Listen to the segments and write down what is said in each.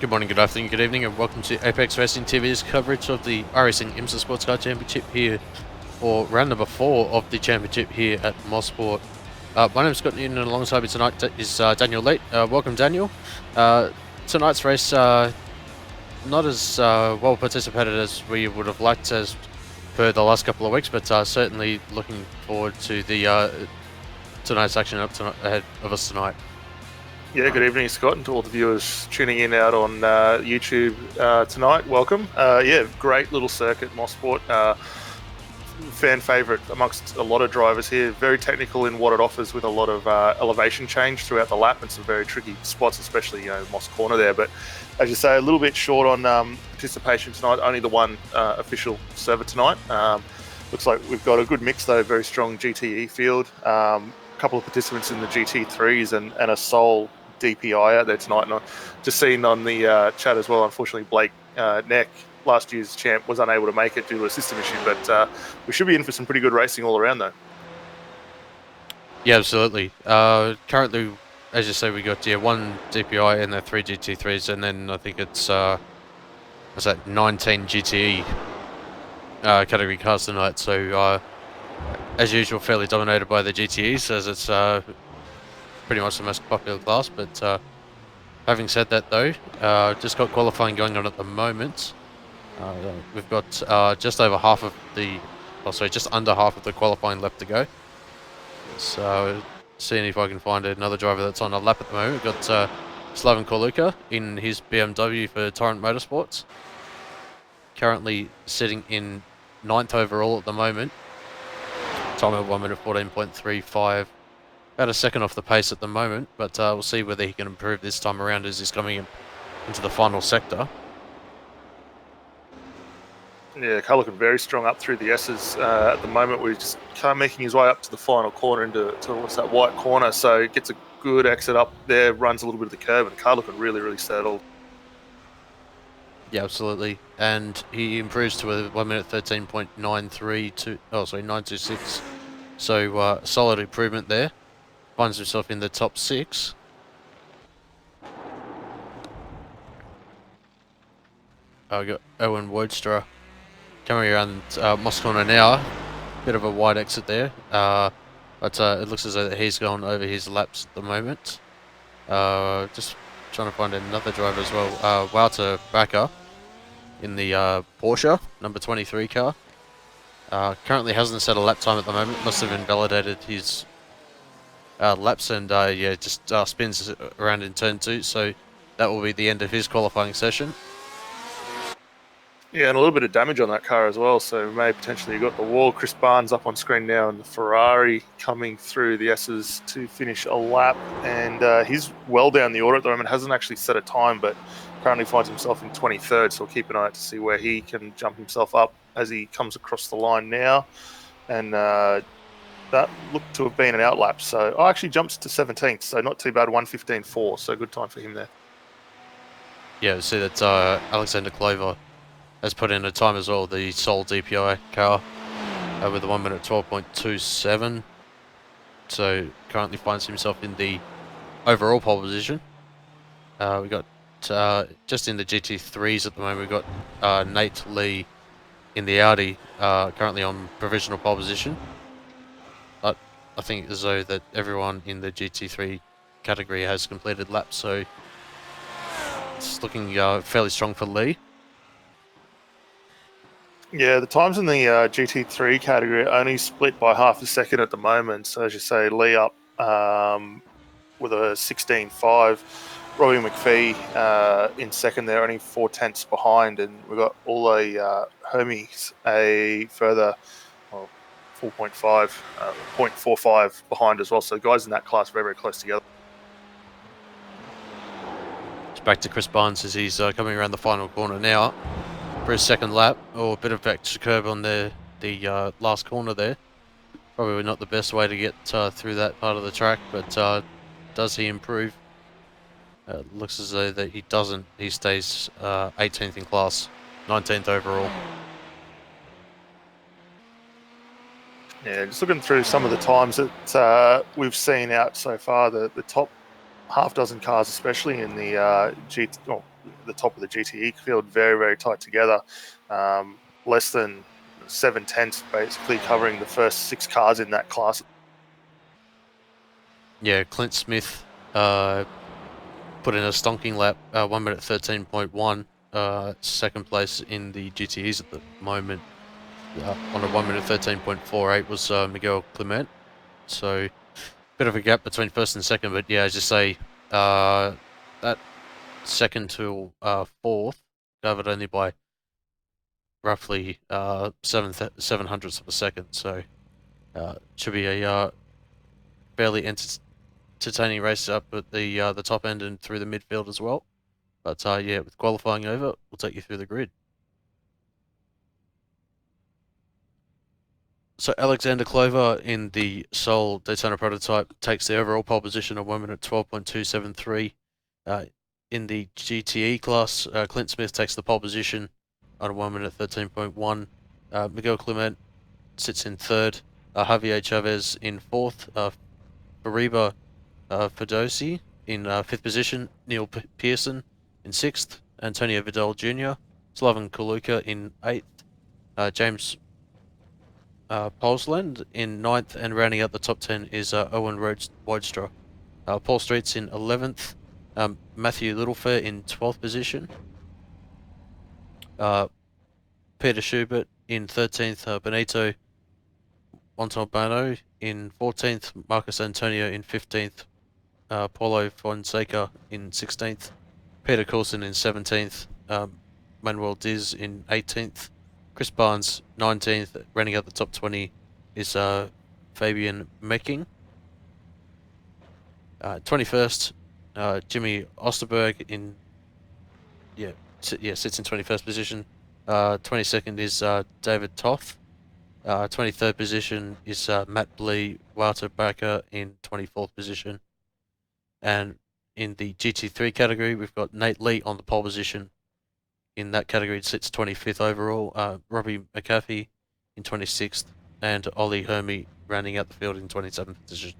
Good morning, good afternoon, good evening, and welcome to Apex Racing TV's coverage of the iRacing IMSA Sportscar Championship here for round number 4 of the championship here at Mosport. My name is Scott Newton, and alongside me tonight is Daniel Late. Welcome, Daniel. Tonight's race not as well participated as we would have liked as per the last couple of weeks, but certainly looking forward to the tonight's action ahead of us tonight. Yeah, good evening, Scott, and to all the viewers tuning in out on YouTube tonight. Welcome. Yeah, great little circuit, Mosport. Fan favourite amongst a lot of drivers here. Very technical in what it offers, with a lot of elevation change throughout the lap and some very tricky spots, especially Moss Corner there. But as you say, a little bit short on participation tonight. Only the one official server tonight. Looks like we've got a good mix though. Very strong GTE field. A couple of participants in the GT3s and a sole DPI out there tonight. And I've just seen on the chat as well, unfortunately, Blake Neck, last year's champ, was unable to make it due to a system issue. But we should be in for some pretty good racing all around, though. Yeah, absolutely. Currently, as you say, we got one DPI and the 3 GT3s, and then I think it's 19 GTE category cars tonight. So as usual, fairly dominated by the GTEs, as it's pretty much the most popular class. But having said that, though, just got qualifying going on at the moment. We've got just under half of the qualifying left to go. So seeing if I can find another driver that's on a lap at the moment. We've got Slaven Korluka in his BMW for Torrent Motorsports, currently sitting in 9th overall at the moment. Time of 1 minute 14.35, about a second off the pace at the moment, but we'll see whether he can improve this time around as he's coming into the final sector. Yeah, car looking very strong up through the S's at the moment. We're just kind of making his way up to the final corner towards that white corner, so gets a good exit up there, runs a little bit of the curve, and the car looking really, really settled. Yeah, absolutely. And he improves to a 1 minute 926. So solid improvement there. Finds himself in the top 6. We've got Owen Woodstra coming around Moss Corner now. Bit of a wide exit there. But it looks as though he's gone over his laps at the moment. Just trying to find another driver as well. Wouter Backer in the Porsche number 23 car. Currently hasn't set a lap time at the moment. Must have invalidated his laps, and just spins around in turn 2. So that will be the end of his qualifying session. Yeah, and a little bit of damage on that car as well, so may potentially got the wall. Chris Barnes up on screen now, and the Ferrari coming through the S's to finish a lap, and he's well down the order at the moment. Hasn't actually set a time, but currently finds himself in 23rd, so we'll keep an eye out to see where he can jump himself up as he comes across the line now. And that looked to have been an outlap, so actually jumps to 17th, so not too bad. 1:15.4, so good time for him there. Yeah, see that Alexander Clover has put in a time as well, the sole DPI car, with a 1 minute 12.27. So currently finds himself in the overall pole position. We got just in the GT3s at the moment. We've got Nate Lee in the Audi, currently on provisional pole position. But I think as though that everyone in the GT3 category has completed laps, so it's looking fairly strong for Lee. Yeah, the times in the GT3 category are only split by half a second at the moment. So as you say, Lee up with a 16.5. Robbie McPhee in second there, only 4/10 behind. And we've got Ole Hermes a further 4.5, 0.45 behind as well. So guys in that class very, very close together. It's back to Chris Barnes as he's coming around the final corner now for his second lap, or a bit of extra curb on the last corner there. Probably not the best way to get through that part of the track, but does he improve? Looks as though that he doesn't. He stays 18th in class, 19th overall. Yeah, just looking through some of the times that we've seen out so far, the top half dozen cars, especially in the the top of the GTE field, very, very tight together. Less than 7/10 basically covering the first 6 cars in that class. Yeah, Clint Smith put in a stonking lap, 1 minute 13.1, second place in the GTEs at the moment. On a 1 minute 13.48 was Miguel Clement. So, bit of a gap between first and second, but yeah, as you say, that second to fourth covered only by roughly 7/700ths of a second. So, should be a fairly entertaining race up at the top end and through the midfield as well. But yeah, with qualifying over, we'll take you through the grid. So Alexander Clover in the Seoul Daytona prototype takes the overall pole position of 1 minute 12.273. In the GTE class, Clint Smith takes the pole position on 1 minute 13.1. Miguel Clement sits in third. Javier Chavez in fourth. Fariba Firdousi in fifth position. Neil Pearson in sixth. Antonio Vidal Jr. Slaven Kaluka in eighth. James Polsland in ninth, and rounding out the top 10 is Owen Wodstra. Paul Street's in 11th. Matthew Littlefair in 12th position. Peter Schubert in 13th. Benito Montalbano in 14th. Marcus Antonio in 15th. Paulo Fonseca in 16th. Peter Coulson in 17th. Manuel Diz in 18th. Chris Barnes 19th. Rounding out the top 20 is Fabian Mecking. 21st, Jimmy Osterberg in sits in 21st position. 22nd is David Toth. 23rd position is Matt Blee. Walter Baker in 24th position. And in the GT3 category, we've got Nate Lee on the pole position. In that category, it sits 25th overall. Robbie McAfee in 26th, and Ollie Hermie rounding out the field in 27th position.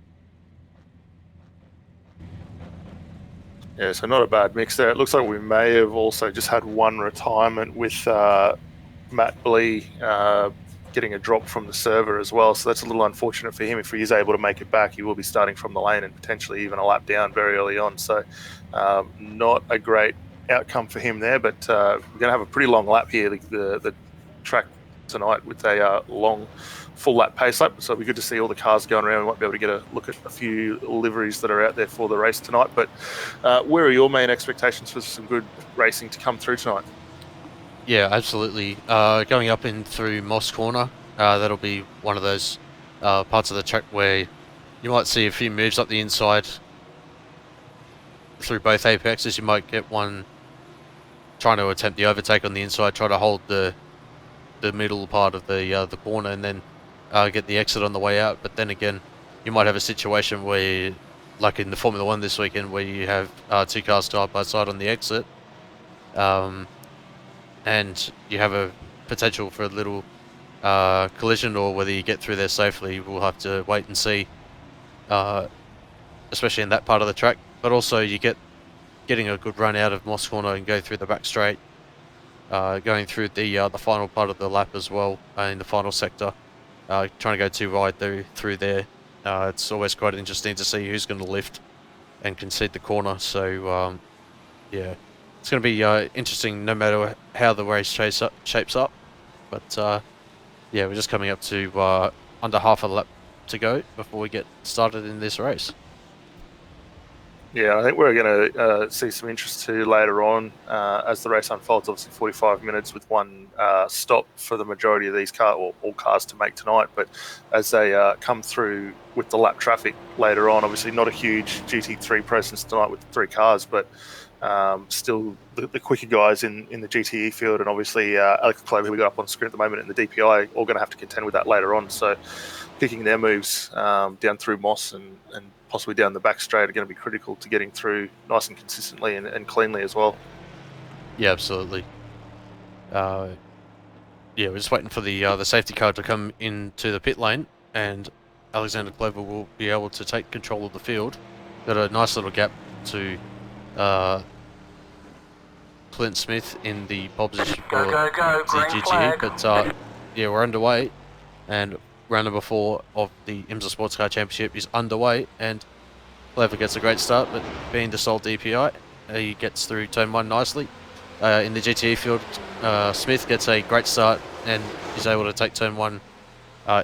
Yeah, so not a bad mix there. It looks like we may have also just had one retirement with Matt Blee getting a drop from the server as well. So that's a little unfortunate for him. If he is able to make it back, he will be starting from the lane and potentially even a lap down very early on. So not a great outcome for him there, but we're going to have a pretty long lap here, the track tonight, with a long full lap pace lap, so it'll be good to see all the cars going around. We might be able to get a look at a few liveries that are out there for the race tonight. But where are your main expectations for some good racing to come through tonight? Yeah, absolutely. Going up in through Moss Corner, that'll be one of those parts of the track where you might see a few moves up the inside through both apexes. You might get one trying to attempt the overtake on the inside, try to hold the middle part of the corner, and then get the exit on the way out. But then again, you might have a situation where, like in the Formula 1 this weekend, where you have two cars side by side on the exit, and you have a potential for a little collision, or whether you get through there safely, we'll have to wait and see, especially in that part of the track. But also you getting a good run out of Moss Corner and go through the back straight, going through the final part of the lap as well, in the final sector, trying to go too wide through there. It's always quite interesting to see who's going to lift and concede the corner. So yeah, it's going to be interesting no matter how the race shapes up. But yeah, we're just coming up to under half a lap to go before we get started in this race. Yeah, I think we're going to see some interest too later on as the race unfolds. Obviously 45 minutes with one stop for the majority of these cars, or all cars to make tonight. But as they come through with the lap traffic later on, obviously not a huge GT3 presence tonight with the three cars, but still the quicker guys in the GTE field, and obviously Alex Clover, who we got up on screen at the moment, and the DPI, all going to have to contend with that later on. So picking their moves down through Moss and possibly down the back straight are going to be critical to getting through nice and consistently and cleanly as well. Yeah, absolutely. Yeah, we're just waiting for the safety car to come into the pit lane, and Alexander Clover will be able to take control of the field. Got a nice little gap to Clint Smith in the pole position Go, for go, go, the green GTE, flag. but yeah, we're underway, and round number 4 of the IMSA Sportscar Championship is underway, and Clever gets a great start, but being the sole DPI, he gets through turn 1 nicely. In the GTE field, Smith gets a great start and is able to take turn 1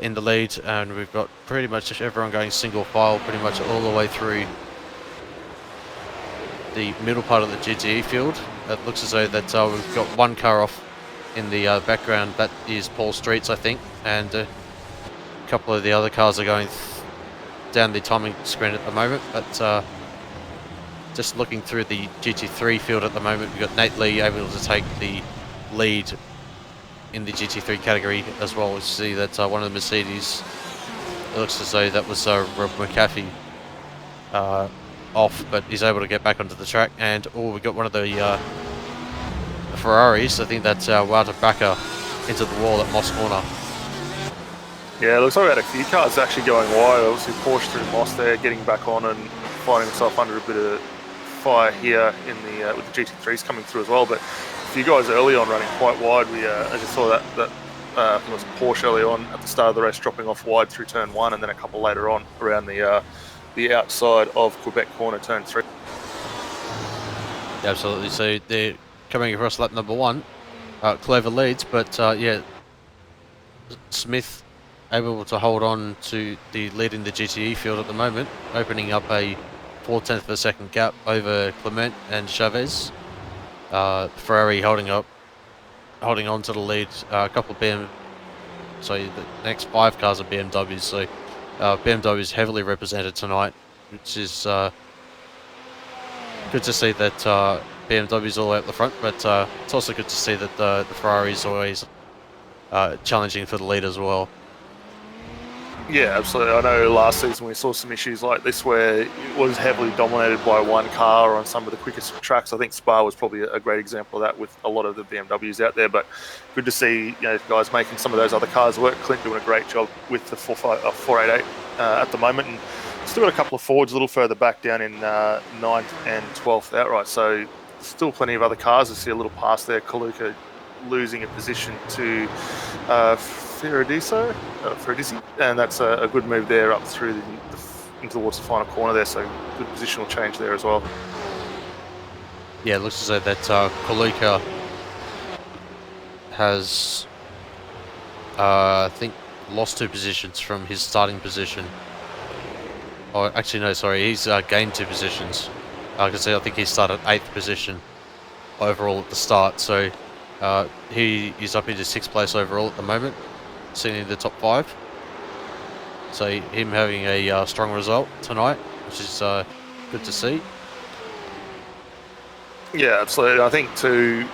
in the lead, and we've got pretty much everyone going single file pretty much all the way through the middle part of the GTE field. It looks as though that we've got one car off in the background. That is Paul Streets, I think, and a couple of the other cars are going down the timing screen at the moment, but just looking through the GT3 field at the moment, we've got Nate Lee able to take the lead in the GT3 category as well. We see that one of the Mercedes, it looks as though that was Rob McAfee off, but he's able to get back onto the track. And we got one of the Ferraris. I think that's Walter Backer into the wall at Moss Corner. Yeah, it looks like we had a few cars actually going wide. Obviously Porsche through Moss there, getting back on and finding himself under a bit of fire here in the with the GT3s coming through as well. But a few guys early on running quite wide. We I just saw that I think it was Porsche early on at the start of the race dropping off wide through turn 1, and then a couple later on around the outside of Quebec corner, turn 3. Yeah, absolutely. So they're coming across lap number 1. Clever leads, but yeah, Smith able to hold on to the lead in the GTE field at the moment, opening up a 0.4 of a second gap over Clement and Chavez. Ferrari holding on to the lead. A couple of the next 5 cars are BMWs. So BMW is heavily represented tonight, which is good to see that BMW's all the way up the front. But it's also good to see that the Ferrari is always challenging for the lead as well. Yeah, absolutely. I know last season we saw some issues like this where it was heavily dominated by one car on some of the quickest tracks. I think Spa was probably a great example of that with a lot of the BMWs out there. But good to see guys making some of those other cars work. Clint doing a great job with the 488 at the moment, and still got a couple of Fords a little further back down in 9th and 12th outright. So still plenty of other cars. I see a little pass there. Kaluka losing a position to Ferradici, and that's a good move there up through into towards the final corner there, so good positional change there as well. Yeah, it looks as though that Kaluka has, I think, lost 2 positions from his starting position. Oh, actually, no, sorry, he's gained 2 positions. I think he started 8th position overall at the start, so he is up into 6th place overall at the moment, sitting in the top 5. So him having a strong result tonight, which is good to see. Yeah, absolutely. I think too,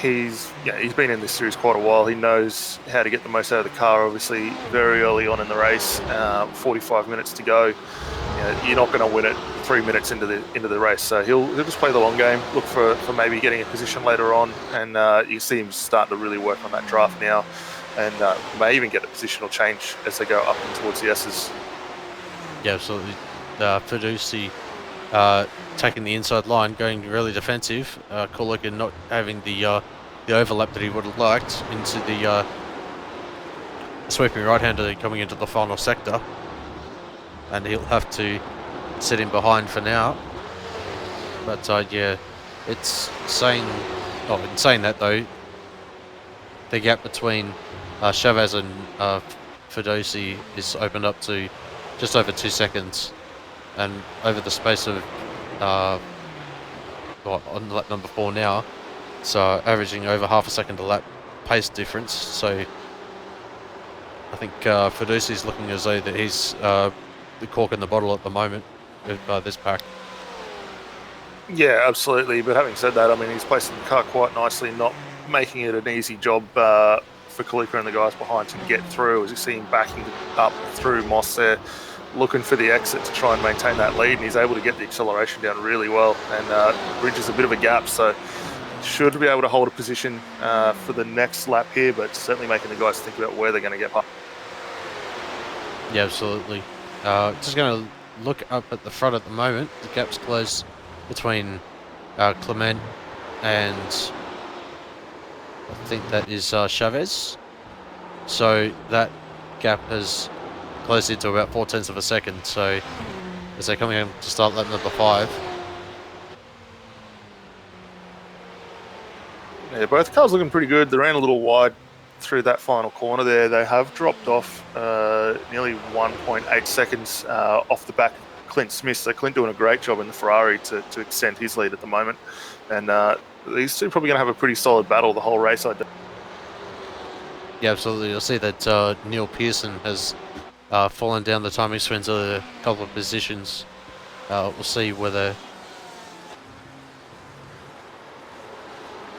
he's been in this series quite a while. He knows how to get the most out of the car. Obviously, very early on in the race, 45 minutes to go. You're not going to win it 3 minutes into the race, so he'll just play the long game. Look for maybe getting a position later on, and you see him starting to really work on that draft now, and may even get a positional change as they go up and towards the S's. Yeah, absolutely. Fiduci taking the inside line, going really defensive. Kaluka not having the overlap that he would have liked into the sweeping right-hander coming into the final sector, and he'll have to sit in behind for now. But yeah, it's saying, in saying that though, the gap between Chavez and Fidosi is opened up to just over 2 seconds, and over the space of on lap number 4 now, so averaging over half a second a lap pace difference. So I think Fidosi is looking as though that he's the cork in the bottle at the moment with this pack. Yeah, absolutely. But having said that, I mean, he's placing the car quite nicely, not making it an easy job for Kaluka and the guys behind to get through. As you see him backing up through Moss there, looking for the exit to try and maintain that lead, and he's able to get the acceleration down really well and bridges a bit of a gap. So should be able to hold a position for the next lap here, but certainly making the guys think about where they're going to get past. Yeah, absolutely. Just going to look up at the front at the moment. The gap's close between Clement and I think that is Chavez. So that gap has closed into about 4/10 of a second. So as they're coming in to start lap number 5. Yeah, both cars looking pretty good. They ran a little wide through that final corner there. They have dropped off nearly 1.8 seconds off the back of Clint Smith. So Clint doing a great job in the Ferrari to extend his lead at the moment. And these two are probably going to have a pretty solid battle the whole race, I do. Yeah, absolutely. You'll see that Neil Pearson has fallen down the timing spins a couple of positions. We'll see whether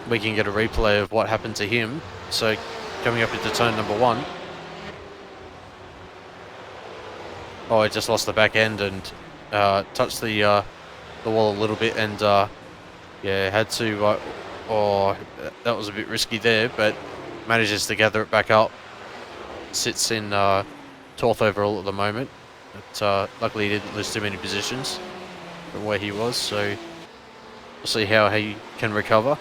we can get a replay of what happened to him. So coming up into turn number 1. Oh, I just lost the back end and touched the wall a little bit, and yeah, had to. Oh, that was a bit risky there, but manages to gather it back up. Sits in 12th overall at the moment, but luckily he didn't lose too many positions from where he was. So we'll see how he can recover.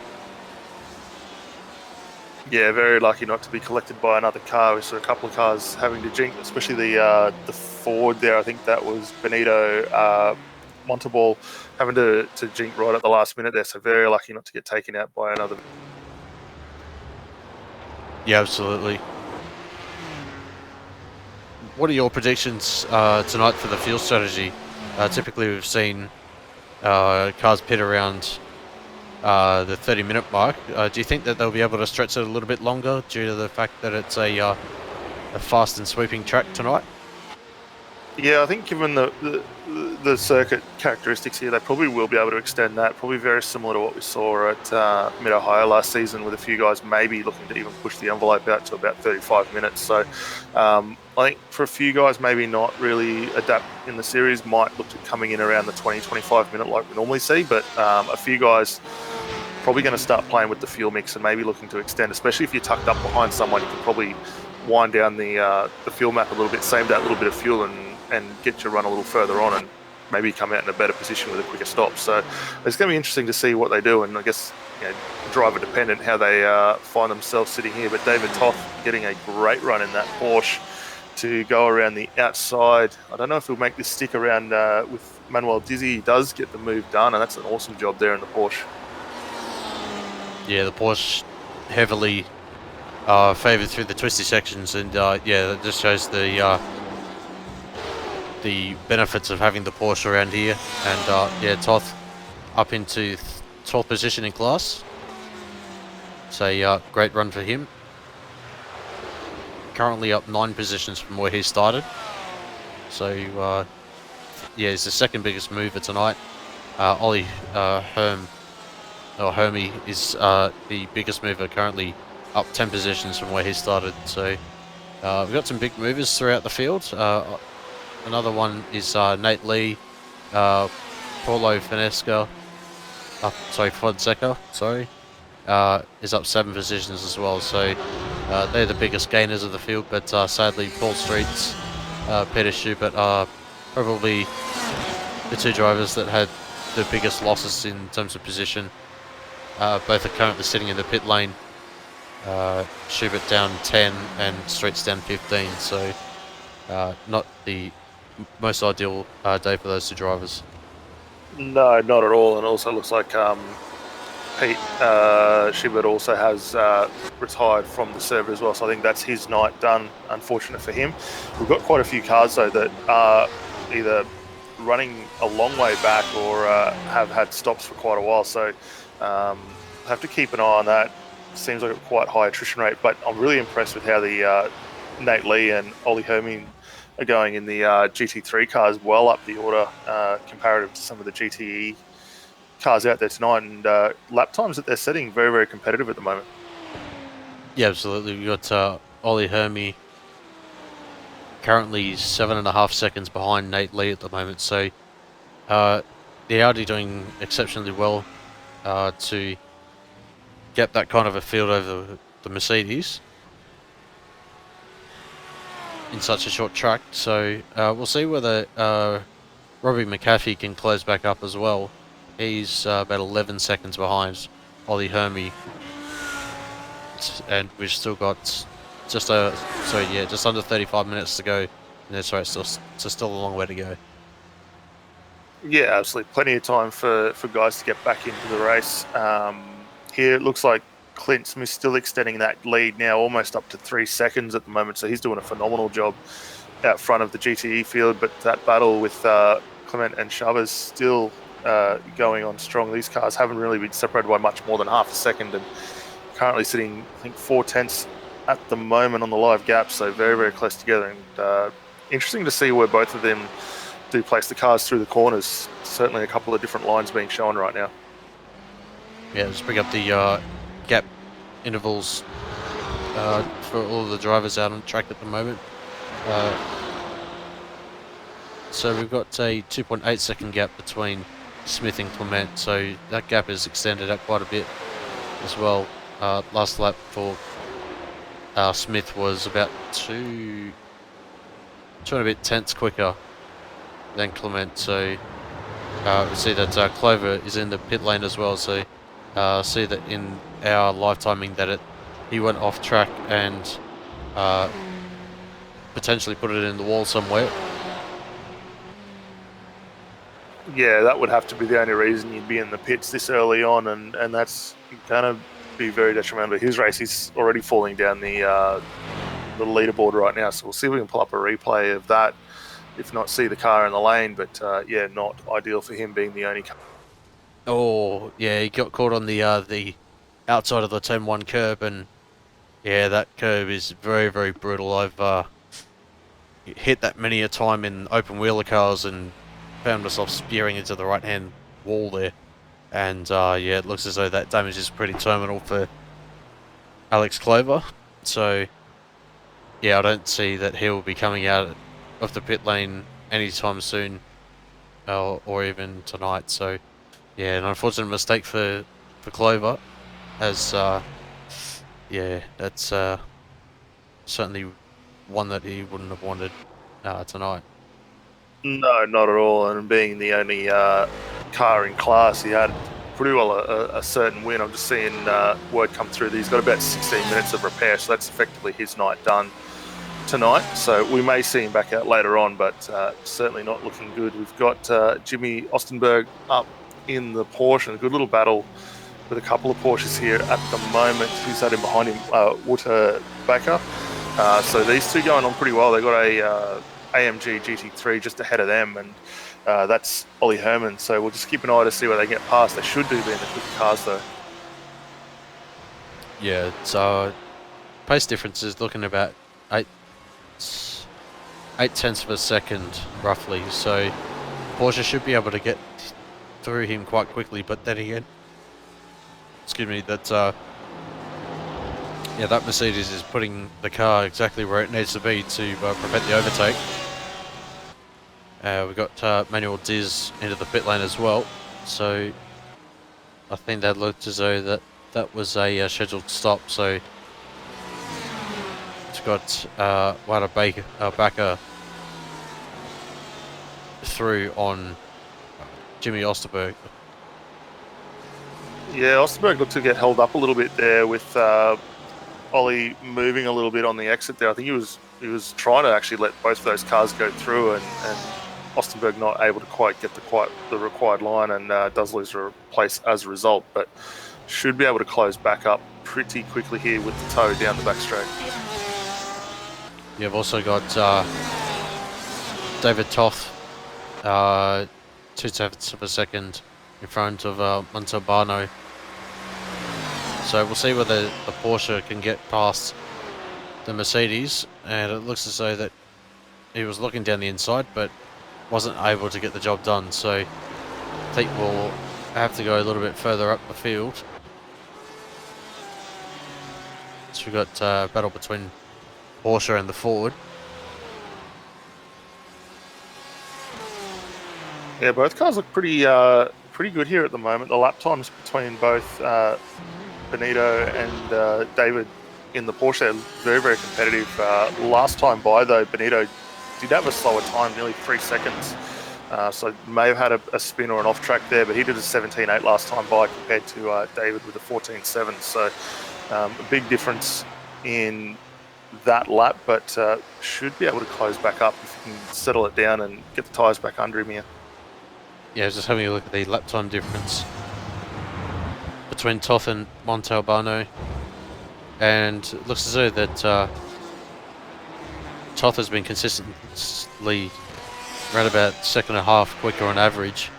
Yeah, very lucky not to be collected by another car. We saw a couple of cars having to jink, especially the Ford there. I think that was Benito Montalball having to jink right at the last minute there. So very lucky not to get taken out by another. Yeah, absolutely. What are your predictions tonight for the fuel strategy? Typically we've seen cars pit around the 30-minute mark. Do you think that they'll be able to stretch it a little bit longer due to the fact that it's a fast and sweeping track tonight? Yeah, I think given the circuit characteristics here, they probably will be able to extend that. Probably very similar to what we saw at Mid-Ohio last season, with a few guys maybe looking to even push the envelope out to about 35 minutes. So I think for a few guys maybe not really adapt in the series, might look at coming in around the 20-25 minute like we normally see, but a few guys probably going to start playing with the fuel mix and maybe looking to extend, especially if you're tucked up behind someone. You can probably wind down the fuel map a little bit, save that little bit of fuel, and get your run a little further on, and maybe come out in a better position with a quicker stop. So it's going to be interesting to see what they do, and I guess, you know, driver dependent how they find themselves sitting here. But David Toth getting a great run in that Porsche to go around the outside. I don't know if he'll make this stick around with Manuel Dizzy. He does get the move done, and that's an awesome job there in the Porsche. Yeah, the Porsche heavily favoured through the twisty sections, and yeah, that just shows the benefits of having the Porsche around here. And yeah, Toth up into 12th position in class. It's a great run for him. Currently up 9 positions from where he started. So yeah, he's the second biggest mover tonight. Ollie Hermie is the biggest mover, currently up 10 positions from where he started. So we've got some big movers throughout the field. Another one is Nate Lee, Paulo Fonseca, is up 7 positions as well. So they're the biggest gainers of the field, but sadly Paul Streets, Peter Schubert are probably the 2 drivers that had the biggest losses in terms of position. Both are currently sitting in the pit lane. Schubert down 10 and Streets down 15, so not the most ideal day for those 2 drivers. No, not at all. And also looks like Pete Schubert also has retired from the server as well, so I think that's his night done. Unfortunate for him. We've got quite a few cars though that are either running a long way back or have had stops for quite a while, so have to keep an eye on that. Seems like a quite high attrition rate, but I'm really impressed with how the Nate Lee and Ollie Hermie are going in the GT3 cars, well up the order comparative to some of the GTE cars out there tonight, and lap times that they're setting very, very competitive at the moment. Yeah, absolutely. We've got Ollie Hermie currently 7.5 seconds behind Nate Lee at the moment, so the Audi doing exceptionally well to get that kind of a field over the Mercedes in such a short track. So we'll see whether Robbie McAfee can close back up as well. He's about 11 seconds behind Ollie Hermie, and we've still got just under 35 minutes to go. And that's right, still a long way to go. Yeah, absolutely. Plenty of time for guys to get back into the race. Here it looks like Clint Smith still extending that lead now, almost up to 3 seconds at the moment. So he's doing a phenomenal job out front of the GTE field. But that battle with Clement and Chavez still going on strong. These cars haven't really been separated by much more than half a second, and currently sitting, I think, 4/10 at the moment on the live gap. So very, very close together. And interesting to see where both of them do place the cars through the corners. Certainly a couple of different lines being shown right now. Yeah, just bring up the gap intervals for all of the drivers out on the track at the moment. So we've got a 2.8 second gap between Smith and Clement, so that gap is extended out quite a bit as well. Last lap for Smith was about two and a bit tenths quicker than Clement, so we see that Clover is in the pit lane as well, so see that in our live timing that he went off track and potentially put it in the wall somewhere. Yeah, that would have to be the only reason you'd be in the pits this early on, and that's going to be very detrimental to his race. He's already falling down the leaderboard right now, so we'll see if we can pull up a replay of that. If not, see the car in the lane, but yeah, not ideal for him being the only car. Oh, yeah, he got caught on the outside of the 10-1 curb, and yeah, that curb is very, very brutal. I've hit that many a time in open wheeler cars and found myself spearing into the right-hand wall there. And yeah, it looks as though that damage is pretty terminal for Alex Clover. So yeah, I don't see that he'll be coming out of the pit lane anytime soon, or even tonight. So yeah, an unfortunate mistake for Clover, as yeah, that's certainly one that he wouldn't have wanted tonight. No, not at all. And being the only car in class, he had pretty well a certain win. I'm just seeing word come through that he's got about 16 minutes of repair, so that's effectively his night done tonight. So we may see him back out later on, but certainly not looking good. We've got Jimmy Ostenberg up in the Porsche, a good little battle with a couple of Porsches here at the moment. Who's that in behind him? Wouter Baker. So these two going on pretty well. They've got a AMG GT3 just ahead of them, and that's Ollie Herman. So we'll just keep an eye to see where they get past. They should do be in the quick cars though. Yeah, so pace difference is looking about 8 tenths of a second roughly. So Porsche should be able to get through him quite quickly, but then again, excuse me, that yeah, that Mercedes is putting the car exactly where it needs to be to prevent the overtake. We've got Manuel Diz into the pit lane as well, so I think that looked as though that was a scheduled stop. So it's got Wouter Baker through on Jimmy Osterberg. Yeah, Osterberg looked to get held up a little bit there with Ollie moving a little bit on the exit there. I think he was trying to actually let both of those cars go through, and Ostenberg not able to quite get the required line, and does lose a place as a result, but should be able to close back up pretty quickly here with the toe down the back straight. You've also got David Toth, 2 tenths of a second in front of Montalbano. So we'll see whether the Porsche can get past the Mercedes, and it looks as though that he was looking down the inside but wasn't able to get the job done. So I think we'll have to go a little bit further up the field. So we've got a battle between Porsche and the Ford. Yeah, both cars look pretty good here at the moment. The lap times between both Benito and David in the Porsche are very, very competitive. Last time by though, Benito did have a slower time, nearly 3 seconds So may have had a spin or an off track there, but he did a 17.8 last time by compared to David with a 14.7. So a big difference in that lap, but should be able to close back up if he can settle it down and get the tyres back under him here. Yeah, just having a look at the lap time difference between Toth and Montalbano, and it looks as though that Toth has been consistently around about second and a half quicker on average.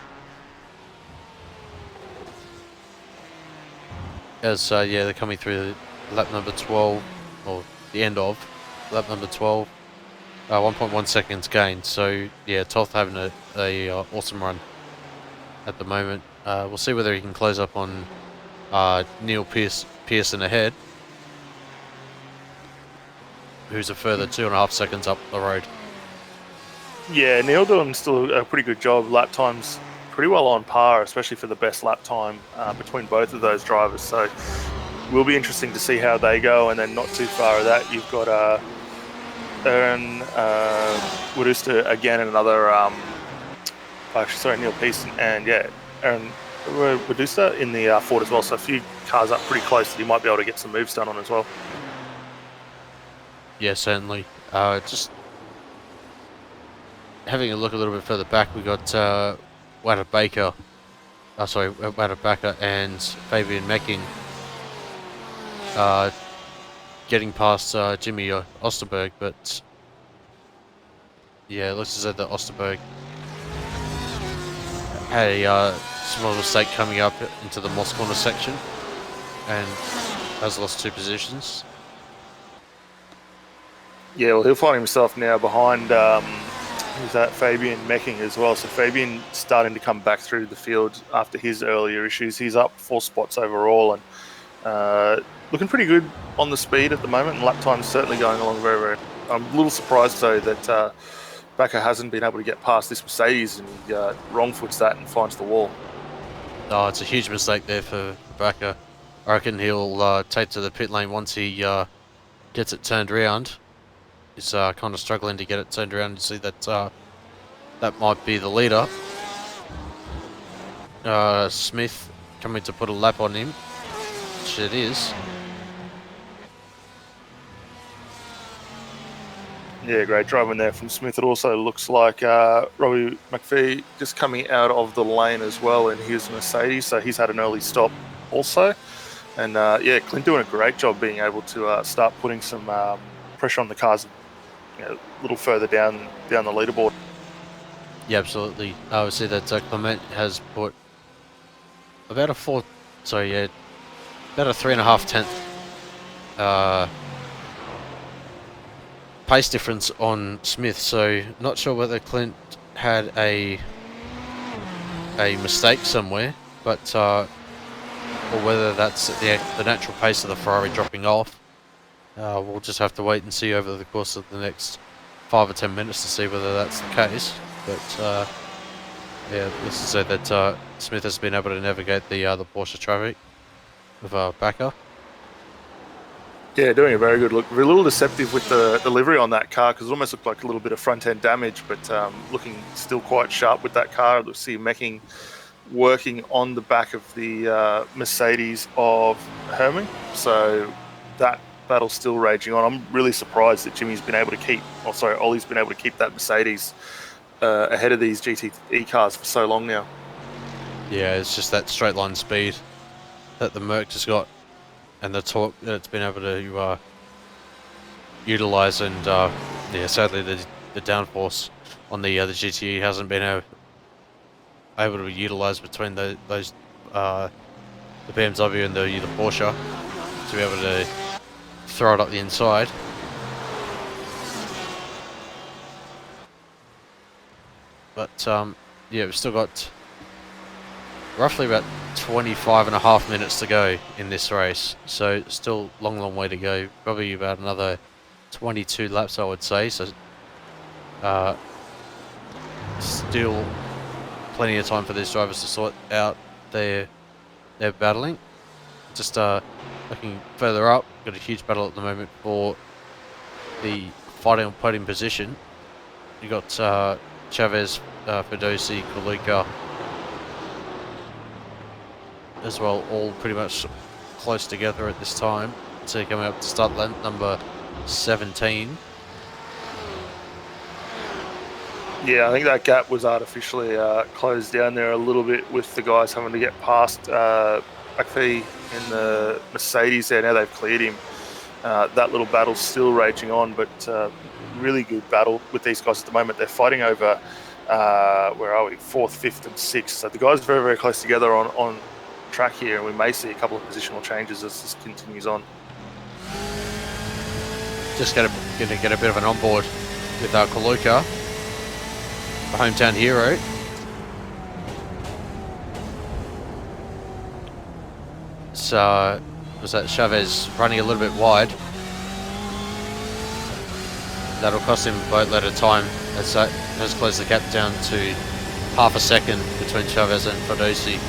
As yeah, they're coming through lap number 12, or the end of lap number 12, 1.1 seconds gained. So yeah, Toth having a awesome run at the moment. We'll see whether he can close up on Neil Pearson ahead, who's a further 2.5 seconds up the road. Yeah, Neil doing still a pretty good job. Lap times pretty well on par, especially for the best lap time between both of those drivers. So will be interesting to see how they go. And then not too far of that, you've got Aaron Wadusta again, and another Neil Pearson, and yeah, Aaron Wadusta in the Ford as well. So a few cars up pretty close that he might be able to get some moves done on as well. Yeah, certainly. Just having a look a little bit further back, we got Wada Baker and Fabian Mecking getting past Jimmy Osterberg, but yeah, it looks as though the Osterberg had a small mistake coming up into the Moss corner section and has lost 2 positions. Yeah, well, he'll find himself now behind who's that, Fabian Mecking as well. So Fabian starting to come back through the field after his earlier issues. He's up 4 spots overall and looking pretty good on the speed at the moment, and lap time's certainly going along very, very. I'm a little surprised though that Bakker hasn't been able to get past this Mercedes, and he wrong foots that and finds the wall. Oh, it's a huge mistake there for Bakker. I reckon he'll take to the pit lane once he gets it turned around. He's kind of struggling to get it turned around. You see that that might be the leader. Smith coming to put a lap on him, which it is. Yeah, great driving there from Smith. It also looks like Robbie McPhee just coming out of the lane as well in his Mercedes, so he's had an early stop also. And yeah, Clint doing a great job being able to start putting some pressure on the cars, you know, a little further down the leaderboard. Yeah, absolutely. I would see that Clement has put about a 3.5 tenth pace difference on Smith. So not sure whether Clint had a mistake somewhere, but or whether that's the natural pace of the Ferrari dropping off. We'll just have to wait and see over the course of the next 5 or 10 minutes to see whether that's the case. But yeah, this is so that Smith has been able to navigate the Porsche traffic with Bakker. Yeah, doing a very good look. A little deceptive with the livery on that car, because it almost looked like a little bit of front end damage, but looking still quite sharp with that car. Let's see Mecking working on the back of the Mercedes of Herman. So that battle's still raging on. I'm really surprised that Ollie's been able to keep that Mercedes ahead of these GTE cars for so long now. Yeah, it's just that straight line speed that the Merc has got, and the torque that it's been able to utilize, and yeah, sadly the downforce on the GTE hasn't been able to utilize between the BMW and the Porsche to be able to throw it up the inside. But yeah, we've still got roughly about 25.5 minutes to go in this race, so still long way to go. Probably about another 22 laps, I would say. So still plenty of time for these drivers to sort out their battling. Just looking further up, got a huge battle at the moment for the fighting on podium position. You got Chavez, Fedosi, Kaluka as well, all pretty much close together at this time. So coming up to start lap number 17. Yeah, I think that gap was artificially closed down there a little bit with the guys having to get past McPhee in the Mercedes there. Now they've cleared him. That little battle's still raging on, but really good battle with these guys at the moment. They're fighting over, where are we, 4th, 5th and 6th. So the guys are very, very close together on track here, and we may see a couple of positional changes as this continues on. Just gonna get a bit of an onboard with Kaluka, the hometown hero. So was that Chavez running a little bit wide? That'll cost him a boatload of time. As that has closed the gap down to half a second between Chavez and Fedosi.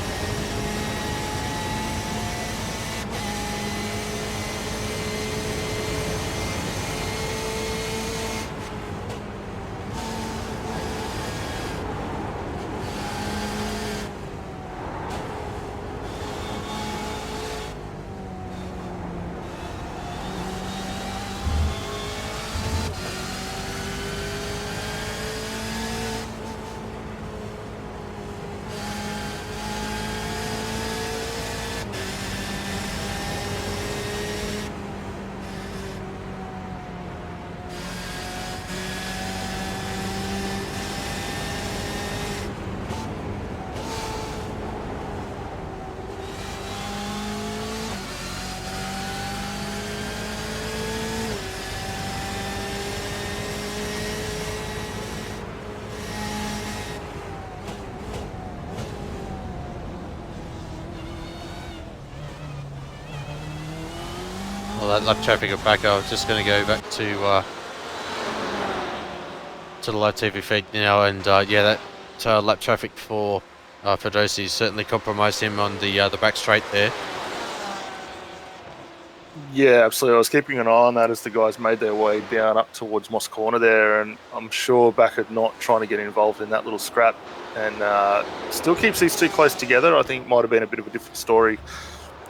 Well, that lap traffic are back. I was just going to go back to the live TV feed now, and yeah, that lap traffic for Fedosi certainly compromised him on the back straight there. Yeah, absolutely. I was keeping an eye on that as the guys made their way down up towards Moss Corner there, and I'm sure Backett not trying to get involved in that little scrap, and still keeps these two close together. I think might have been a bit of a different story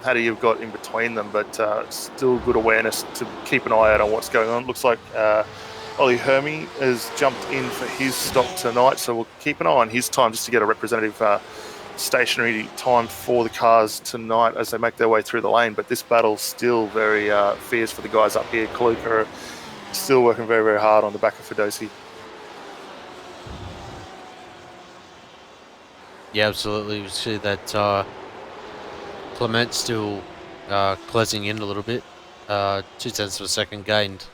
had he have got in between them, but still good awareness to keep an eye out on what's going on. Looks like Ollie Hermie has jumped in for his stop tonight, so we'll keep an eye on his time just to get a representative stationary time for the cars tonight as they make their way through the lane. But this battle's still very fierce for the guys up here. Kaluka still working very, very hard on the back of Fedosi. Yeah, absolutely. We see that Clement still closing in a little bit. 0.2 of a second gained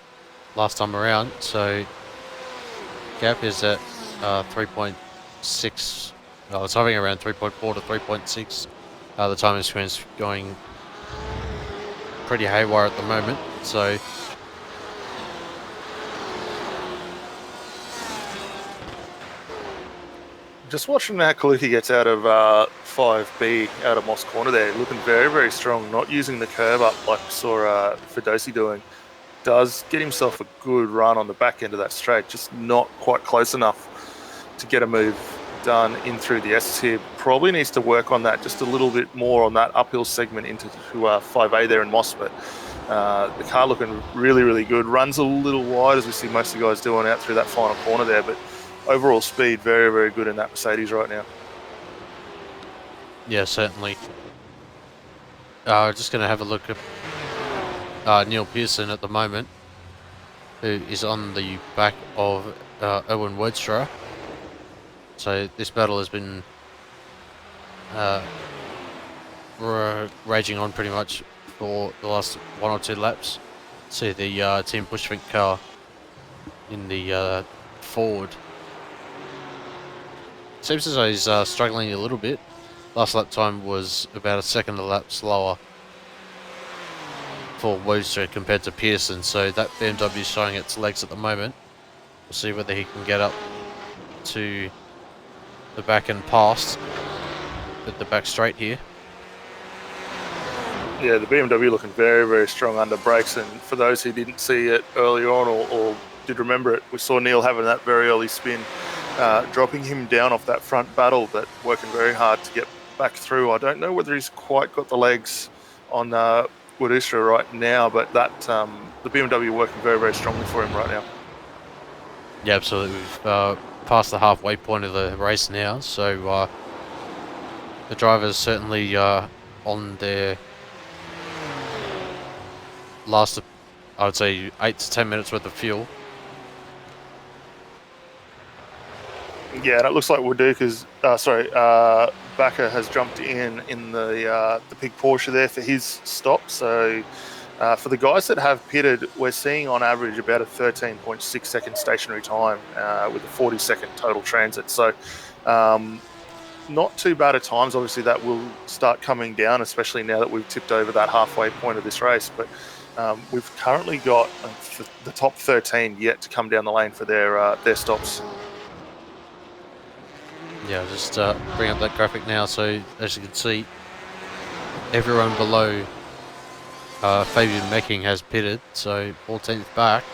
last time around, so gap is at 3.6. It's hovering around 3.4 to 3.6. The timing screen's going pretty haywire at the moment, so just watching how Kaluka gets out of 5B, out of Moss Corner there, looking very, very strong, not using the curve up like we saw Fedosi doing. Does get himself a good run on the back end of that straight, just not quite close enough to get a move done in through the S here. Probably needs to work on that just a little bit more on that uphill segment into 5A there in Moss, but the car looking really, really good. Runs a little wide as we see most of the guys doing out through that final corner there, but overall speed very, very good in that Mercedes right now. yeah, certainly. Just going to have a look at Neil Pearson at the moment, who is on the back of Owen Wordstra. So this battle has been raging on pretty much for the last 1 or 2 laps. See the Team Bushvink car in the forward. Seems as though he's struggling a little bit. Last lap time was about a second a lap slower for Wordstra compared to Pearson, so that BMW is showing its legs at the moment. We'll see whether he can get up to the back and past at the back straight here. Yeah, the BMW looking very, very strong under brakes, and for those who didn't see it earlier on or did remember it, we saw Neil having that very early spin dropping him down off that front battle, but working very hard to get back through. I don't know whether he's quite got the legs on Wadustra right now, but that the BMW working very, very strongly for him right now. Yeah, absolutely. We've passed the halfway point of the race now, so the drivers certainly on their last, I would say, 8 to 10 minutes worth of fuel. Yeah, and it looks like Waduka's, Bakker has jumped in the big Porsche there for his stop. So for the guys that have pitted, we're seeing on average about a 13.6 second stationary time with a 40-second total transit. So not too bad at times. Obviously, that will start coming down, especially now that we've tipped over that halfway point of this race. But we've currently got the top 13 yet to come down the lane for their stops. Yeah, I'll just bring up that graphic now. So as you can see, everyone below Fabian Mecking has pitted. So 14th back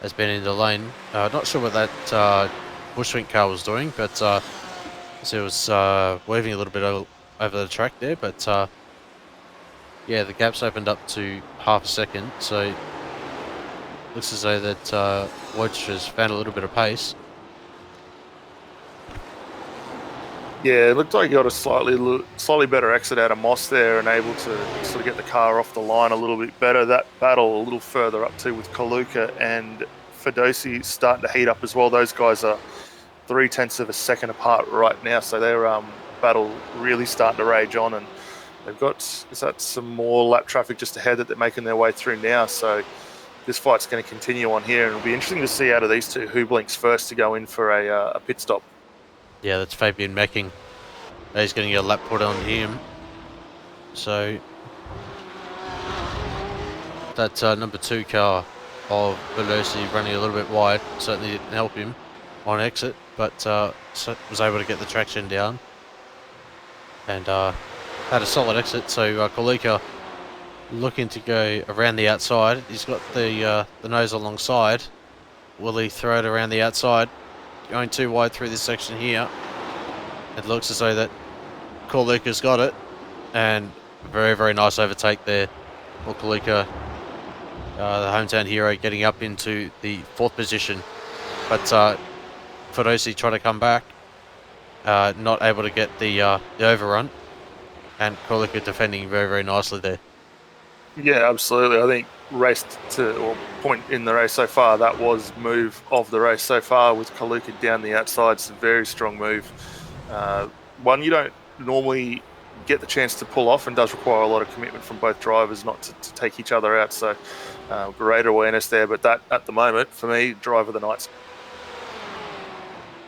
has been in the lane. Not sure what that Bushwink car was doing, but so it was waving a little bit over the track there. But yeah, the gap's opened up to half a second. So looks as though that Wodge has found a little bit of pace. Yeah, it looked like he got a slightly better exit out of Moss there and able to sort of get the car off the line a little bit better. That battle a little further up too with Kaluka and Fedosi starting to heat up as well. Those guys are 0.3 of a second apart right now, so their battle really starting to rage on, and they've got some more lap traffic just ahead that they're making their way through now. So this fight's going to continue on here, and it'll be interesting to see out of these two who blinks first to go in for a pit stop. Yeah, that's Fabian Mecking. He's going to get a lap put on him. So that number 2 car of Veloci running a little bit wide certainly didn't help him on exit, but was able to get the traction down and had a solid exit. So Kalika looking to go around the outside. He's got the nose alongside. Will he throw it around the outside? Going too wide through this section here. It looks as though that Kaluka's got it, and very, very nice overtake there for Kaluka, the hometown hero, getting up into the 4th position. But Fedosi trying to come back, not able to get the overrun, and Kaluka defending very, very nicely there. Yeah, absolutely. I think point in the race so far, that was move of the race so far with Kaluka down the outside. It's a very strong move. One you don't normally get the chance to pull off, and does require a lot of commitment from both drivers not to take each other out. So great awareness there, but that at the moment, for me, driver of the night.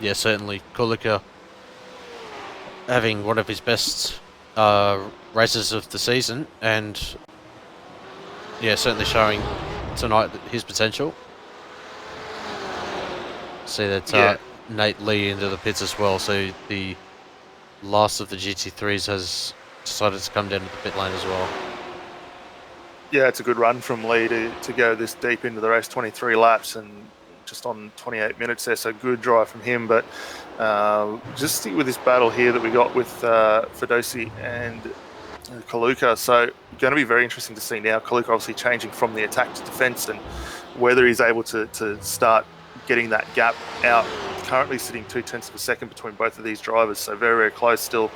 Yeah, certainly. Kaluka having one of his best races of the season, and yeah, certainly showing tonight his potential. See that Nate Lee into the pits as well, so the last of the GT3s has decided to come down to the pit lane as well. Yeah, it's a good run from Lee to go this deep into the race, 23 laps and just on 28 minutes there, so good drive from him. But just stick with this battle here that we got with Fedosi and Kaluka. So going to be very interesting to see now. Kaluka obviously changing from the attack to defence, and whether he's able to start getting that gap out. Currently sitting 0.2 of a second between both of these drivers, so very, very close still.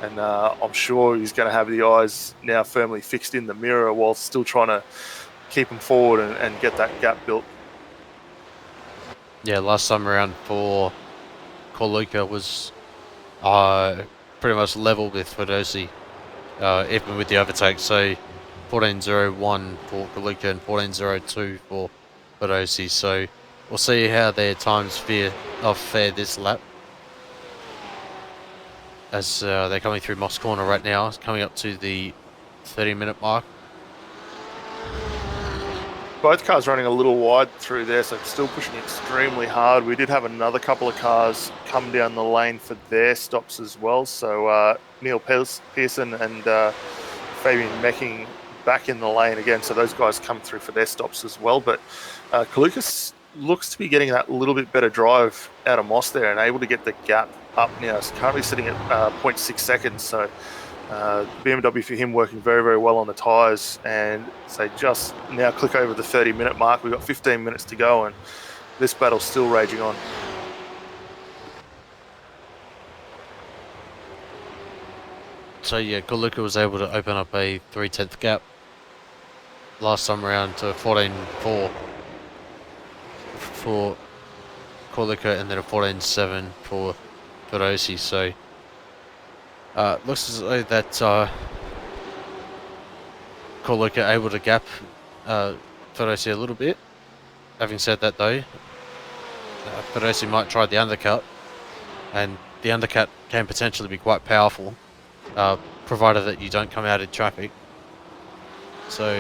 And I'm sure he's going to have the eyes now firmly fixed in the mirror while still trying to keep them forward and get that gap built. Yeah, last time around for Kaluka was pretty much level with Fedosi, even with the overtake. So 14.01 for Kaluka and 14.02 for Fedosi. So we'll see how their times fare this lap, as they're coming through Moss Corner right now. It's coming up to the 30-minute mark. Both cars running a little wide through there, so still pushing extremely hard. We did have another couple of cars come down the lane for their stops as well. So Neil Pearson and Fabian Mecking back in the lane again. So those guys come through for their stops as well. But Kaluka's looks to be getting that little bit better drive out of Moss there and able to get the gap up now. It's currently sitting at 0.6 seconds. So BMW for him working very, very well on the tyres. And so just now click over the 30-minute mark. We've got 15 minutes to go and this battle's still raging on. So yeah, Guluka was able to open up a 3/10 gap last time around to 14.4 for Guluka and then a 14.7 for Ferosi. So looks as though that Guluka able to gap Ferosi a little bit. Having said that though, Ferosi might try the undercut, and the undercut can potentially be quite powerful. Provided that you don't come out in traffic. So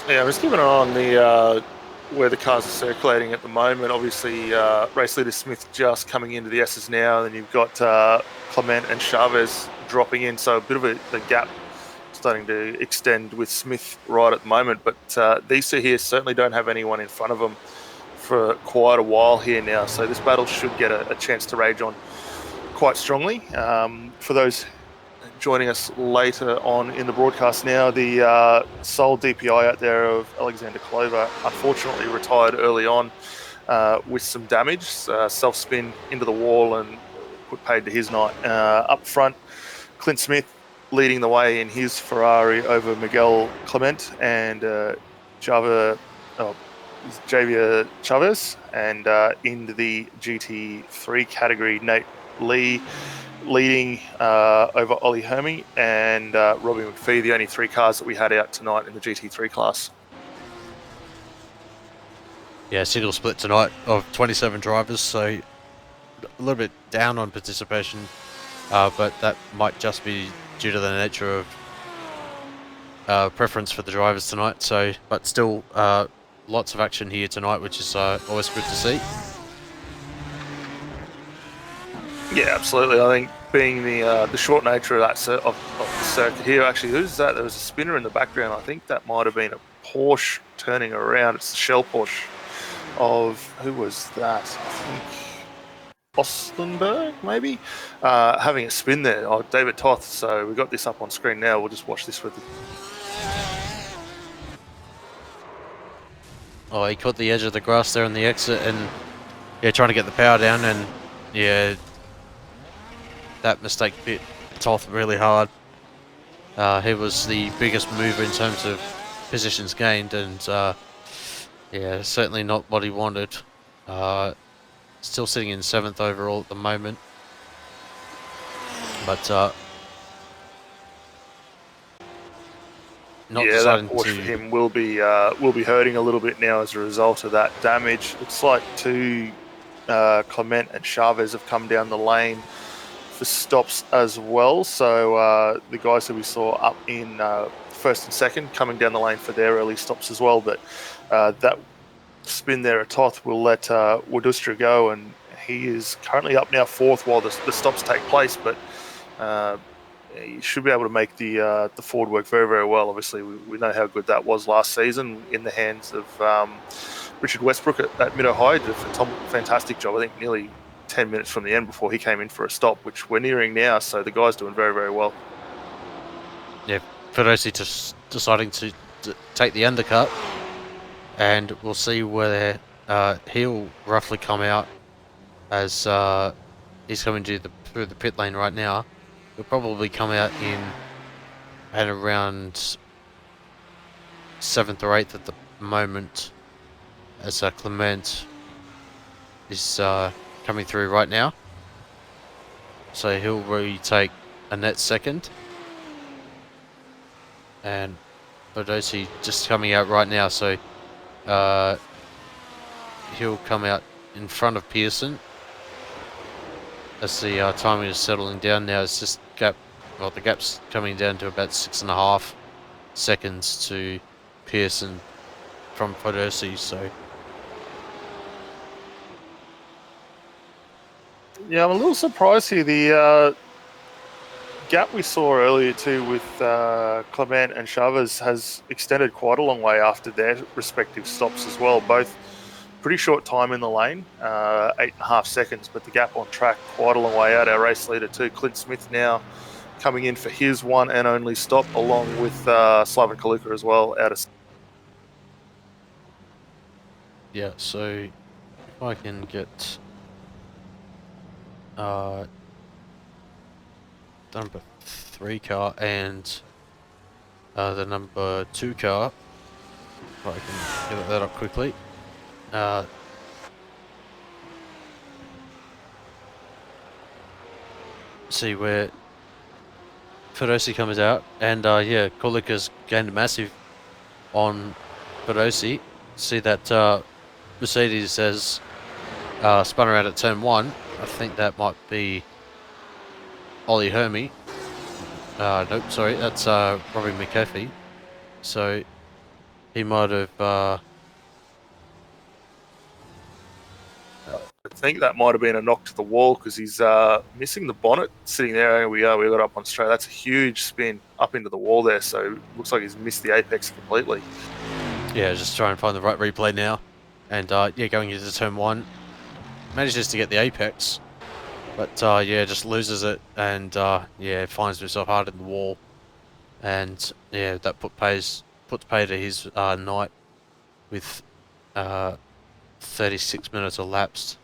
yeah, I'm just keeping an eye on the where the cars are circulating at the moment. Obviously, race leader Smith just coming into the S's now, and then you've got Clement and Chavez dropping in, so a bit of a gap starting to extend with Smith right at the moment. But these two here certainly don't have anyone in front of them for quite a while here now, so this battle should get a chance to rage on quite strongly. For those joining us later on in the broadcast now, the sole DPI out there of Alexander Clover unfortunately retired early on with some damage, self-spin into the wall and put paid to his night. Up front, Clint Smith leading the way in his Ferrari over Miguel Clement and Javier Chavez, and in the GT3 category, Nate Lee leading over Ollie Hermie and Robbie McPhee, the only three cars that we had out tonight in the GT3 class. yeah, single split tonight of 27 drivers, so a little bit down on participation, but that might just be due to the nature of preference for the drivers tonight. So, but still lots of action here tonight, which is always good to see. Yeah, absolutely. I think being the short nature of that of the circuit here, actually, who's that? There was a spinner in the background. I think that might have been a Porsche turning around. It's the Shell Porsche of, who was that? I think Ostenberg, maybe, having a spin there. Oh, David Toth. So we've got this up on screen now. We'll just watch this with you. Oh, he caught the edge of the grass there on the exit, and yeah, trying to get the power down, and yeah, that mistake bit Toth really hard. He was the biggest mover in terms of positions gained, and yeah, certainly not what he wanted. Still sitting in 7th overall at the moment, but not deciding that Porsche for him will be hurting a little bit now as a result of that damage. Looks like two Clement and Chavez have come down the lane for stops as well. So the guys that we saw up in first and second coming down the lane for their early stops as well. But that spin there at Toth will let Wadustra go, and he is currently up now 4th while the stops take place. But you should be able to make the Ford work very, very well. Obviously, we know how good that was last season in the hands of Richard Westbrook at Mid-Ohio. Did a fantastic job. I think nearly 10 minutes from the end before he came in for a stop, which we're nearing now. So the guy's doing very, very well. Yeah, Ferosi just deciding to take the undercut, and we'll see where he'll roughly come out as he's coming through the pit lane right now. He'll probably come out in at around 7th or 8th at the moment, as Clement is coming through right now. So he'll retake a net 2nd. And Bodosi just coming out right now, so he'll come out in front of Pearson. As the timing is settling down now, it's just the gap's coming down to about 6.5 seconds to Pearson from Podersi. So yeah, I'm a little surprised here. The gap we saw earlier too with Clement and Chavez has extended quite a long way after their respective stops as well. Both pretty short time in the lane, 8.5 seconds, but the gap on track quite a long way out. Our race leader too, Clint Smith, now coming in for his one and only stop, along with Slaven Kaluka as well, out of. Yeah, so if I can get the number 3 car and the number 2 car, if I can get that up quickly. See where Fedosi comes out, and yeah, Kaluka's gained a massive on Fedosi. See that Mercedes has spun around at turn 1. I think that might be Ollie Hermy. Nope, sorry, that's Robbie McAfee. So he might have. I think that might have been a knock to the wall because he's missing the bonnet sitting there. Here we go. We got up on straight. That's a huge spin up into the wall there. So looks like he's missed the apex completely. Yeah, just try and find the right replay now. And yeah, going into turn 1, manages to get the apex, but yeah, just loses it, and yeah, finds himself hard in the wall, and yeah, that puts pay to his night with 36 minutes elapsed.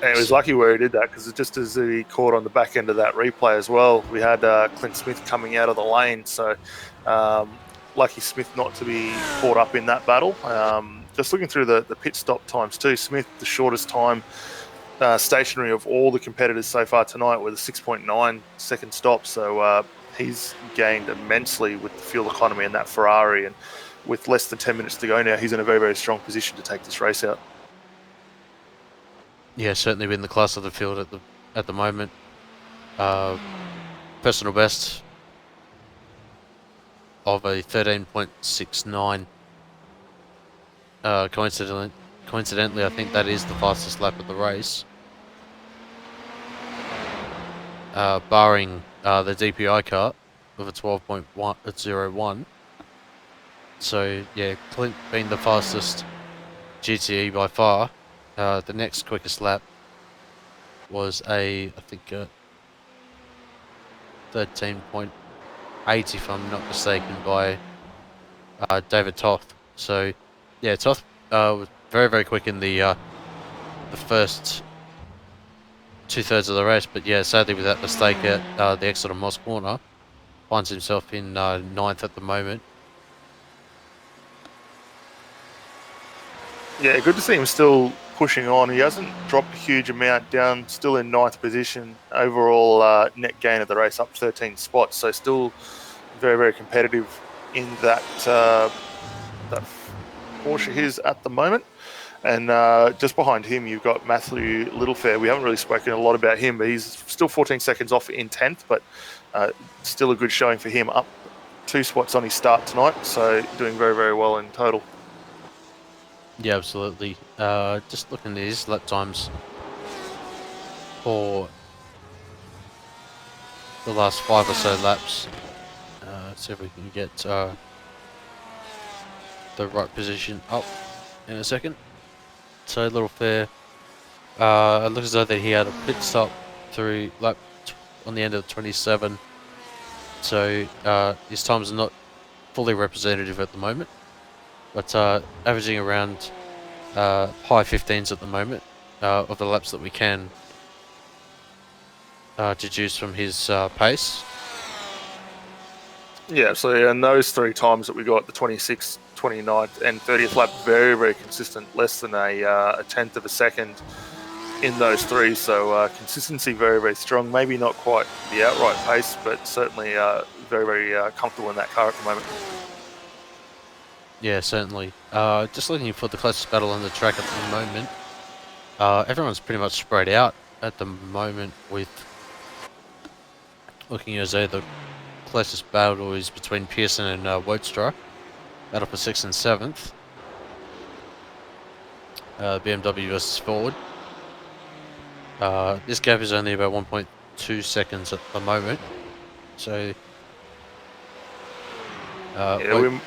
And it was lucky where he did that because just as he caught on the back end of that replay as well, we had Clint Smith coming out of the lane. So lucky Smith not to be caught up in that battle. Just looking through the pit stop times too, Smith, the shortest time stationary of all the competitors so far tonight with a 6.9 second stop. So he's gained immensely with the fuel economy in that Ferrari. And with less than 10 minutes to go now, he's in a very, very strong position to take this race out. Yeah, certainly been the class of the field at the moment. Personal best of a 13.69. Coincidentally, I think that is the fastest lap of the race, barring the DPI car with a 12.01. So yeah, Clint being the fastest GTE by far. The next quickest lap was I think 13.8, if I'm not mistaken, by David Toth. So yeah, Toth was very, very quick in the first 2/3 of the race, but yeah, sadly with that mistake at the exit of Moss Corner, finds himself in 9th at the moment. Yeah, good to see him still pushing on. He hasn't dropped a huge amount down, still in 9th position. Overall net gain of the race up 13 spots, so still very, very competitive in that that Porsche his at the moment. And just behind him, you've got Matthew Littlefair. We haven't really spoken a lot about him, but he's still 14 seconds off in 10th, but still a good showing for him, up 2 spots on his start tonight, so doing very, very well in total. Yeah, absolutely. Just looking at his lap times for the last 5 or so laps. See if we can get the right position up in a second. So Littlefair, it looks as though that he had a pit stop through lap on the end of 27. So his times are not fully representative at the moment, but averaging around high 15s at the moment of the laps that we can deduce from his pace. Yeah, so and those 3 times that we got, the 26th, 29th and 30th lap, very, very consistent, less than a 10th of a second in those 3. So consistency very, very strong. Maybe not quite the outright pace, but certainly very, very comfortable in that car at the moment. Yeah, certainly. Just looking for the closest battle on the track at the moment. Everyone's pretty much spread out at the moment, with looking as though the closest battle is between Pearson and Wodstra. Battle for 6th and 7th. BMW versus Ford. This gap is only about 1.2 seconds at the moment. So, Yeah,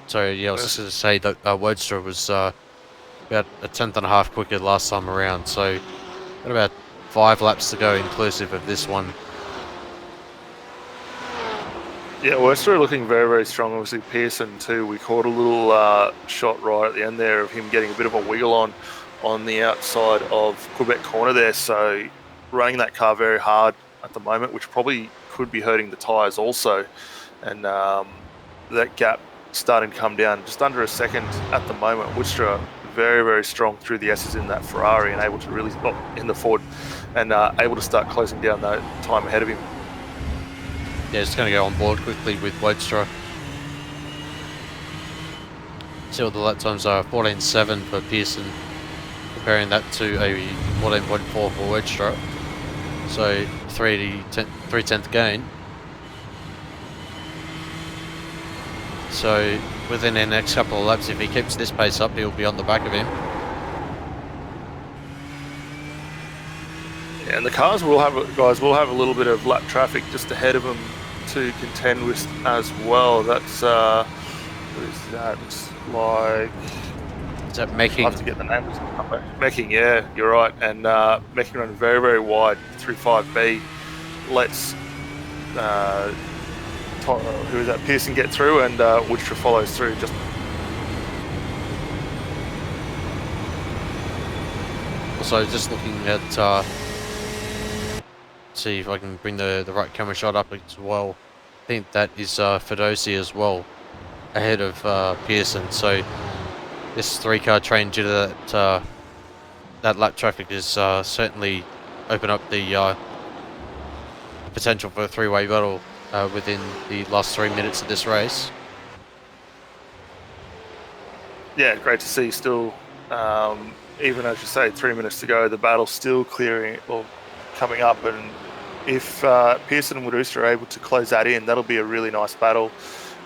sorry, yeah, I was just going to say that Wodestra was about a tenth and a half quicker last time around. So, got about 5 laps to go, inclusive of this one. Yeah, we're still looking very, very strong. Obviously, Pearson too. We caught a little shot right at the end there of him getting a bit of a wiggle on the outside of Quebec corner there. So running that car very hard at the moment, which probably could be hurting the tyres also. And that gap starting to come down just under a second at the moment. Woodstra very, very strong through the S's in that Ferrari and able to really stop in the Ford and able to start closing down that time ahead of him. Yeah, just going to go on board quickly with Wodestra. See what the lap times are. 14.7 for Pearson, comparing that to a 14.4 for Wodestra. So 3/10 gain. So within the next couple of laps, if he keeps this pace up, he'll be on the back of him. Yeah, and the cars will have a little bit of lap traffic just ahead of them to contend with as well. That's what is that? It's like, is that making? I have to get the name. Mecking, yeah, you're right. And Mecking run very, very wide through 5B. Let's who is that? Pearson get through, and Woodstra follows through. Just also just looking at see if I can bring the right camera shot up as well. I think that is Fedosi as well, ahead of Pearson. So this 3-car train, due to that lap traffic, is certainly open up the potential for a 3-way battle within the last 3 minutes of this race. Yeah, great to see. Still, even as you say, 3 minutes to go, the battle's still clearing or coming up, and if Pearson and Wodestra are able to close that in, that'll be a really nice battle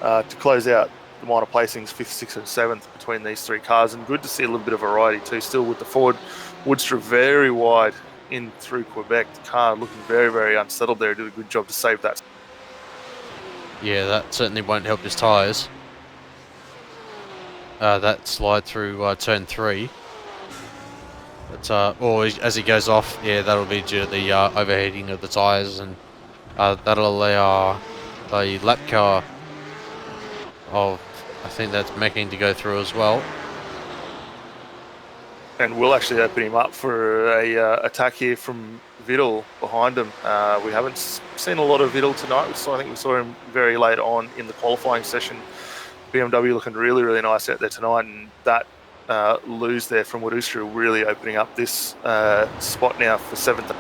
to close out the minor placings, 5th, 6th and 7th between these 3 cars. And good to see a little bit of variety too, still with the Ford. Woodstra very wide in through Quebec. The car looking very, very unsettled there. Did a good job to save that. Yeah, that certainly won't help his tyres. That slide through turn 3. But, or as he goes off, yeah, that'll be due to the overheating of the tyres, and that'll allow the lap car of, I think that's Mecking, to go through as well. And we'll actually open him up for a attack here from Vidal behind him. We haven't seen a lot of Vidal tonight. I think we saw him very late on in the qualifying session. BMW looking really, really nice out there tonight, and that lose there from Wodestra really opening up this spot now for 7th.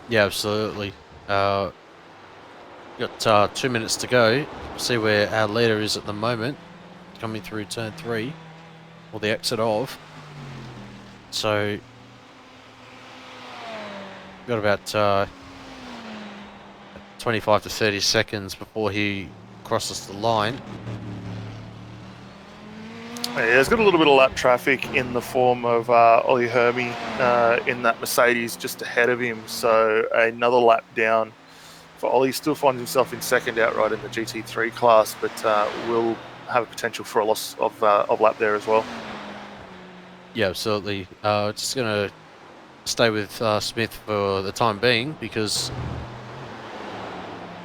Yeah, absolutely. Got 2 minutes to go. See where our leader is at the moment, coming through turn 3, or the exit of. So got about 25 to 30 seconds before he crosses the line. Yeah, there's got a little bit of lap traffic in the form of Ollie Hermy in that Mercedes just ahead of him. So another lap down for Ollie. Still finds himself in second outright in the GT3 class, but will have a potential for a loss of lap there as well. Yeah, absolutely. Just going to stay with Smith for the time being, because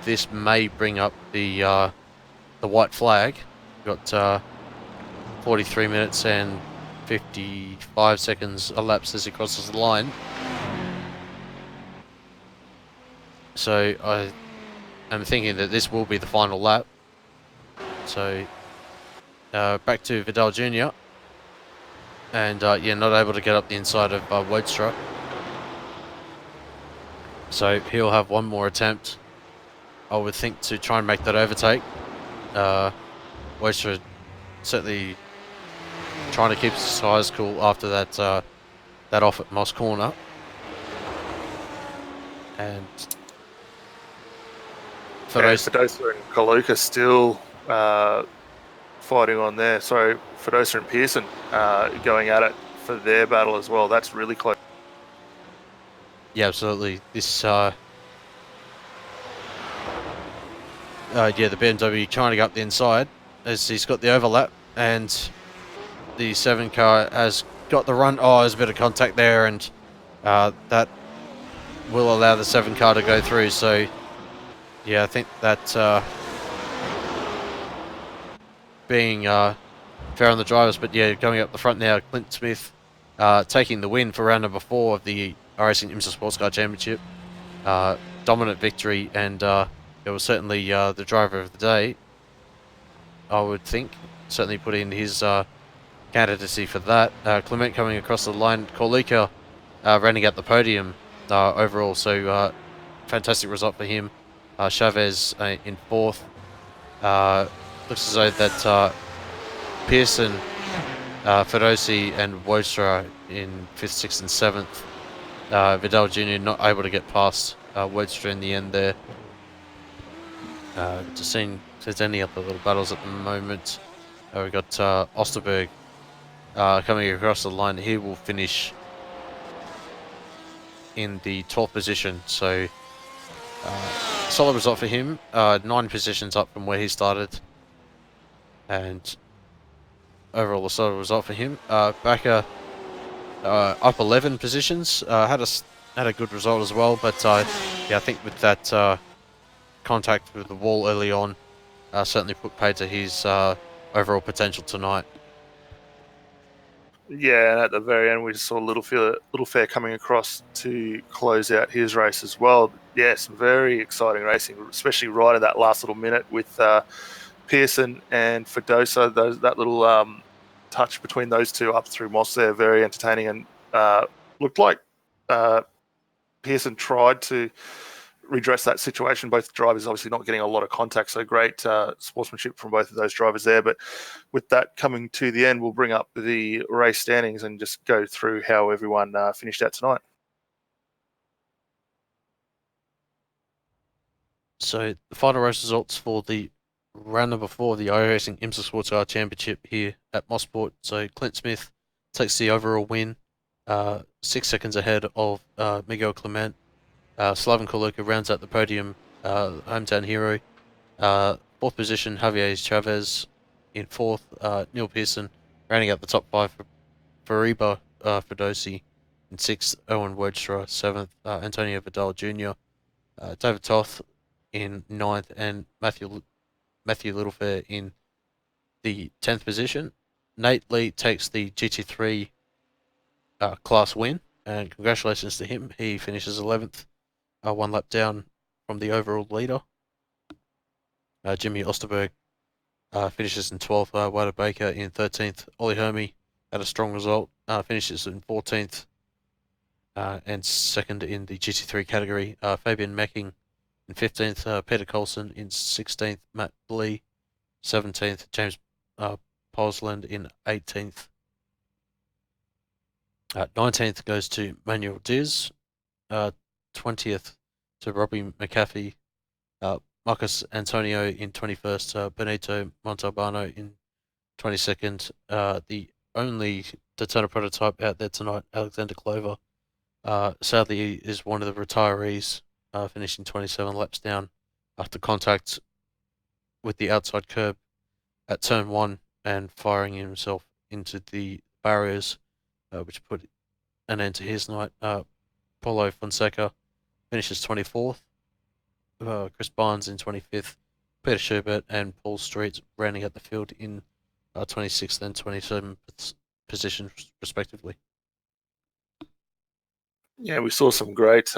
this may bring up the white flag. We've got 43 minutes and 55 seconds elapsed as he crosses the line. So I am thinking that this will be the final lap. So back to Vidal Jr. And yeah, not able to get up the inside of Wodestra. So he'll have one more attempt, I would think, to try and make that overtake. Wodestra certainly trying to keep his tyres cool after that that off at Moss Corner. And Fedosa and Kaluka still fighting on there. Sorry, Fedosa and Pearson going at it for their battle as well. That's really close. Yeah, absolutely. This, yeah, the BMW trying to get up the inside as he's got the overlap, and the 7 car has got the run. Oh, there's a bit of contact there, and that will allow the 7 car to go through. So, yeah, I think that being fair on the drivers, but yeah, going up the front now, Clint Smith taking the win for round number 4 of the iRacing IMSA Sportscar Championship. Dominant victory, and it was certainly the driver of the day, I would think. Certainly put in his candidacy for that. Clement coming across the line, Korlika running at the podium overall, so fantastic result for him. Chavez in 4th. Looks as though that Pearson, Fedosi and Wojtra in 5th, 6th and 7th. Vidal Jr. not able to get past Wojtra in the end there. Just seeing if there's any other little battles at the moment. We've got Osterberg coming across the line. He will finish in the 12th position, so solid result for him. 9 positions up from where he started, and overall a solid result for him. Backer up 11 positions, had a good result as well, but yeah, I think with that contact with the wall early on, certainly put paid to his overall potential tonight. Yeah, and at the very end, we just saw Little Fair coming across to close out his race as well. Yeah, some very exciting racing, especially right at that last little minute with Pearson and Fedosa. That little touch between those two up through Moss there, very entertaining, and looked like Pearson tried to redress that situation. Both drivers obviously not getting a lot of contact, so great sportsmanship from both of those drivers there. But with that coming to the end, we'll bring up the race standings and just go through how everyone finished out tonight. So the final race results for the round number 4 of the iRacing IMSA Sportscar Championship here at Mosport. So Clint Smith takes the overall win, 6 seconds ahead of Miguel Clement. Slaven Korlika rounds out the podium, hometown hero. 4th position, Javier Chavez. In 4th, Neil Pearson, rounding out the top 5 for Fariba Fedosi. In 6th, Owen Wojtra. 7th, Antonio Vidal Jr. David Toth in 9th, and Matthew Littlefair in the 10th position. Nate Lee takes the GT3 class win, and congratulations to him. He finishes 11th. 1 lap down from the overall leader. Jimmy Osterberg finishes in 12th. Wada Baker in 13th. Ollie Hermy had a strong result. Finishes in 14th. And 2nd in the GT3 category. Fabian Macking in 15th. Peter Colson in 16th. Matt Lee 17th. James Posland in 18th. 19th goes to Manuel Diz. 20th to Robbie McAfee, Marcus Antonio in 21st, Benito Montalbano in 22nd. The only Daytona prototype out there tonight, Alexander Clover, sadly is one of the retirees, finishing 27 laps down after contact with the outside curb at turn 1 and firing himself into the barriers, which put an end to his night. Paulo Fonseca finishes 24th. Chris Barnes in 25th. Peter Schubert and Paul Street rounding out the field in 26th and 27th positions, respectively. Yeah, we saw some great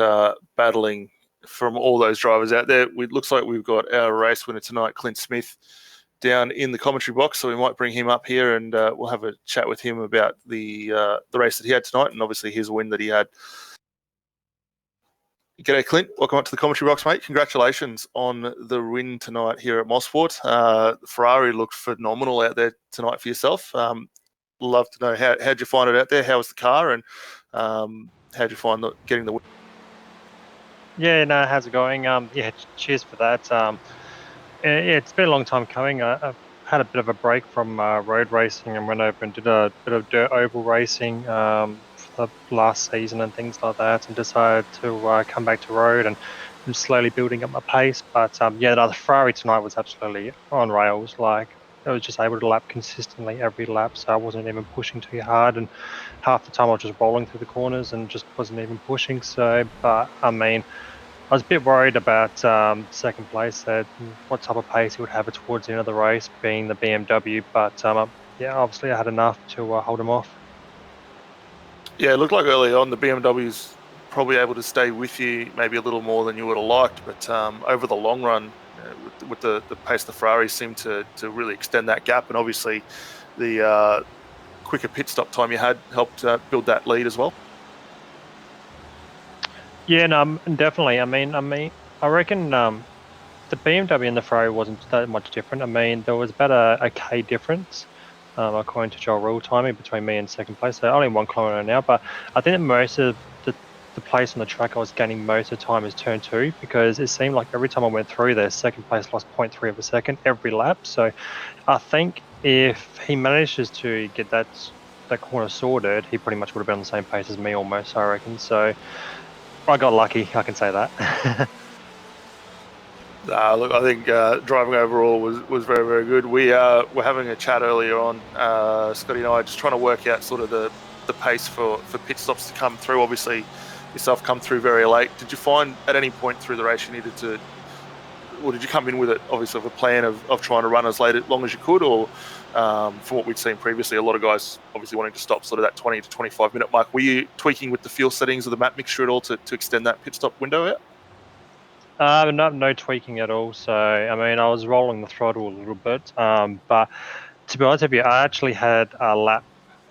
battling from all those drivers out there. It looks like we've got our race winner tonight, Clint Smith, down in the commentary box, so we might bring him up here and we'll have a chat with him about the race that he had tonight and obviously his win that he had. G'day, Clint. Welcome up to the commentary box, mate. Congratulations on the win tonight here at Mosport. Ferrari looked phenomenal out there tonight for yourself. Love to know how'd you find it out there? How was the car, and how'd you find getting the win? Yeah, no, how's it going? Yeah, cheers for that. Yeah, it's been a long time coming. I've had a bit of a break from road racing and went over and did a bit of dirt oval racing for the last season and things like that, and decided to come back to road and slowly building up my pace. But yeah, the Ferrari tonight was absolutely on rails. Like, I was just able to lap consistently every lap, so I wasn't even pushing too hard, and half the time I was just rolling through the corners and just wasn't even pushing. So, but I mean, I was a bit worried about second place, that what type of pace he would have it towards the end of the race, being the BMW. But yeah, obviously I had enough to hold him off. Yeah, it looked like early on the BMW's probably able to stay with you maybe a little more than you would have liked, but over the long run, with the pace the Ferrari seemed to really extend that gap, and obviously the quicker pit stop time you had helped build that lead as well. Yeah, no, definitely. I reckon the BMW and the Ferrari wasn't that much different. I mean, there was about a K difference, according to Joel rule timing, between me and second place. So only 1 kilometer now, but I think that most of the place on the track I was gaining most of the time is turn 2, because it seemed like every time I went through there, second place lost 0.3 of a second every lap. So I think if he manages to get that corner sorted, he pretty much would have been on the same pace as me almost, I reckon. So I got lucky, I can say that. Look, I think driving overall was very, very good. We were having a chat earlier on, Scotty and I, just trying to work out sort of the pace for pit stops to come through. Obviously, yourself come through very late. Did you find at any point through the race you needed to, or did you come in with it, obviously, with a plan of trying to run as long as you could, or from what we'd seen previously, a lot of guys obviously wanting to stop sort of that 20 to 25 minute mark. Were you tweaking with the fuel settings of the map mixture at all to extend that pit stop window out? No tweaking at all. So I mean, I was rolling the throttle a little bit, but to be honest with you, I actually had a lap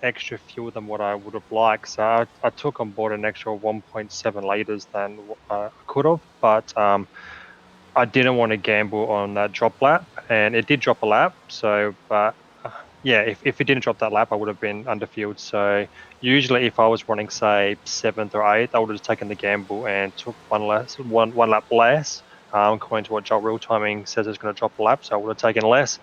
extra fuel than what I would have liked. So I took on board an extra 1.7 liters than I could have, but I didn't want to gamble on that drop lap, and it did drop a lap. So, but yeah, if it didn't drop that lap, I would have been underfueled. So usually, if I was running say seventh or eighth, I would have taken the gamble and took one lap less. According to what job real timing says, it's going to drop a lap, so I would have taken less,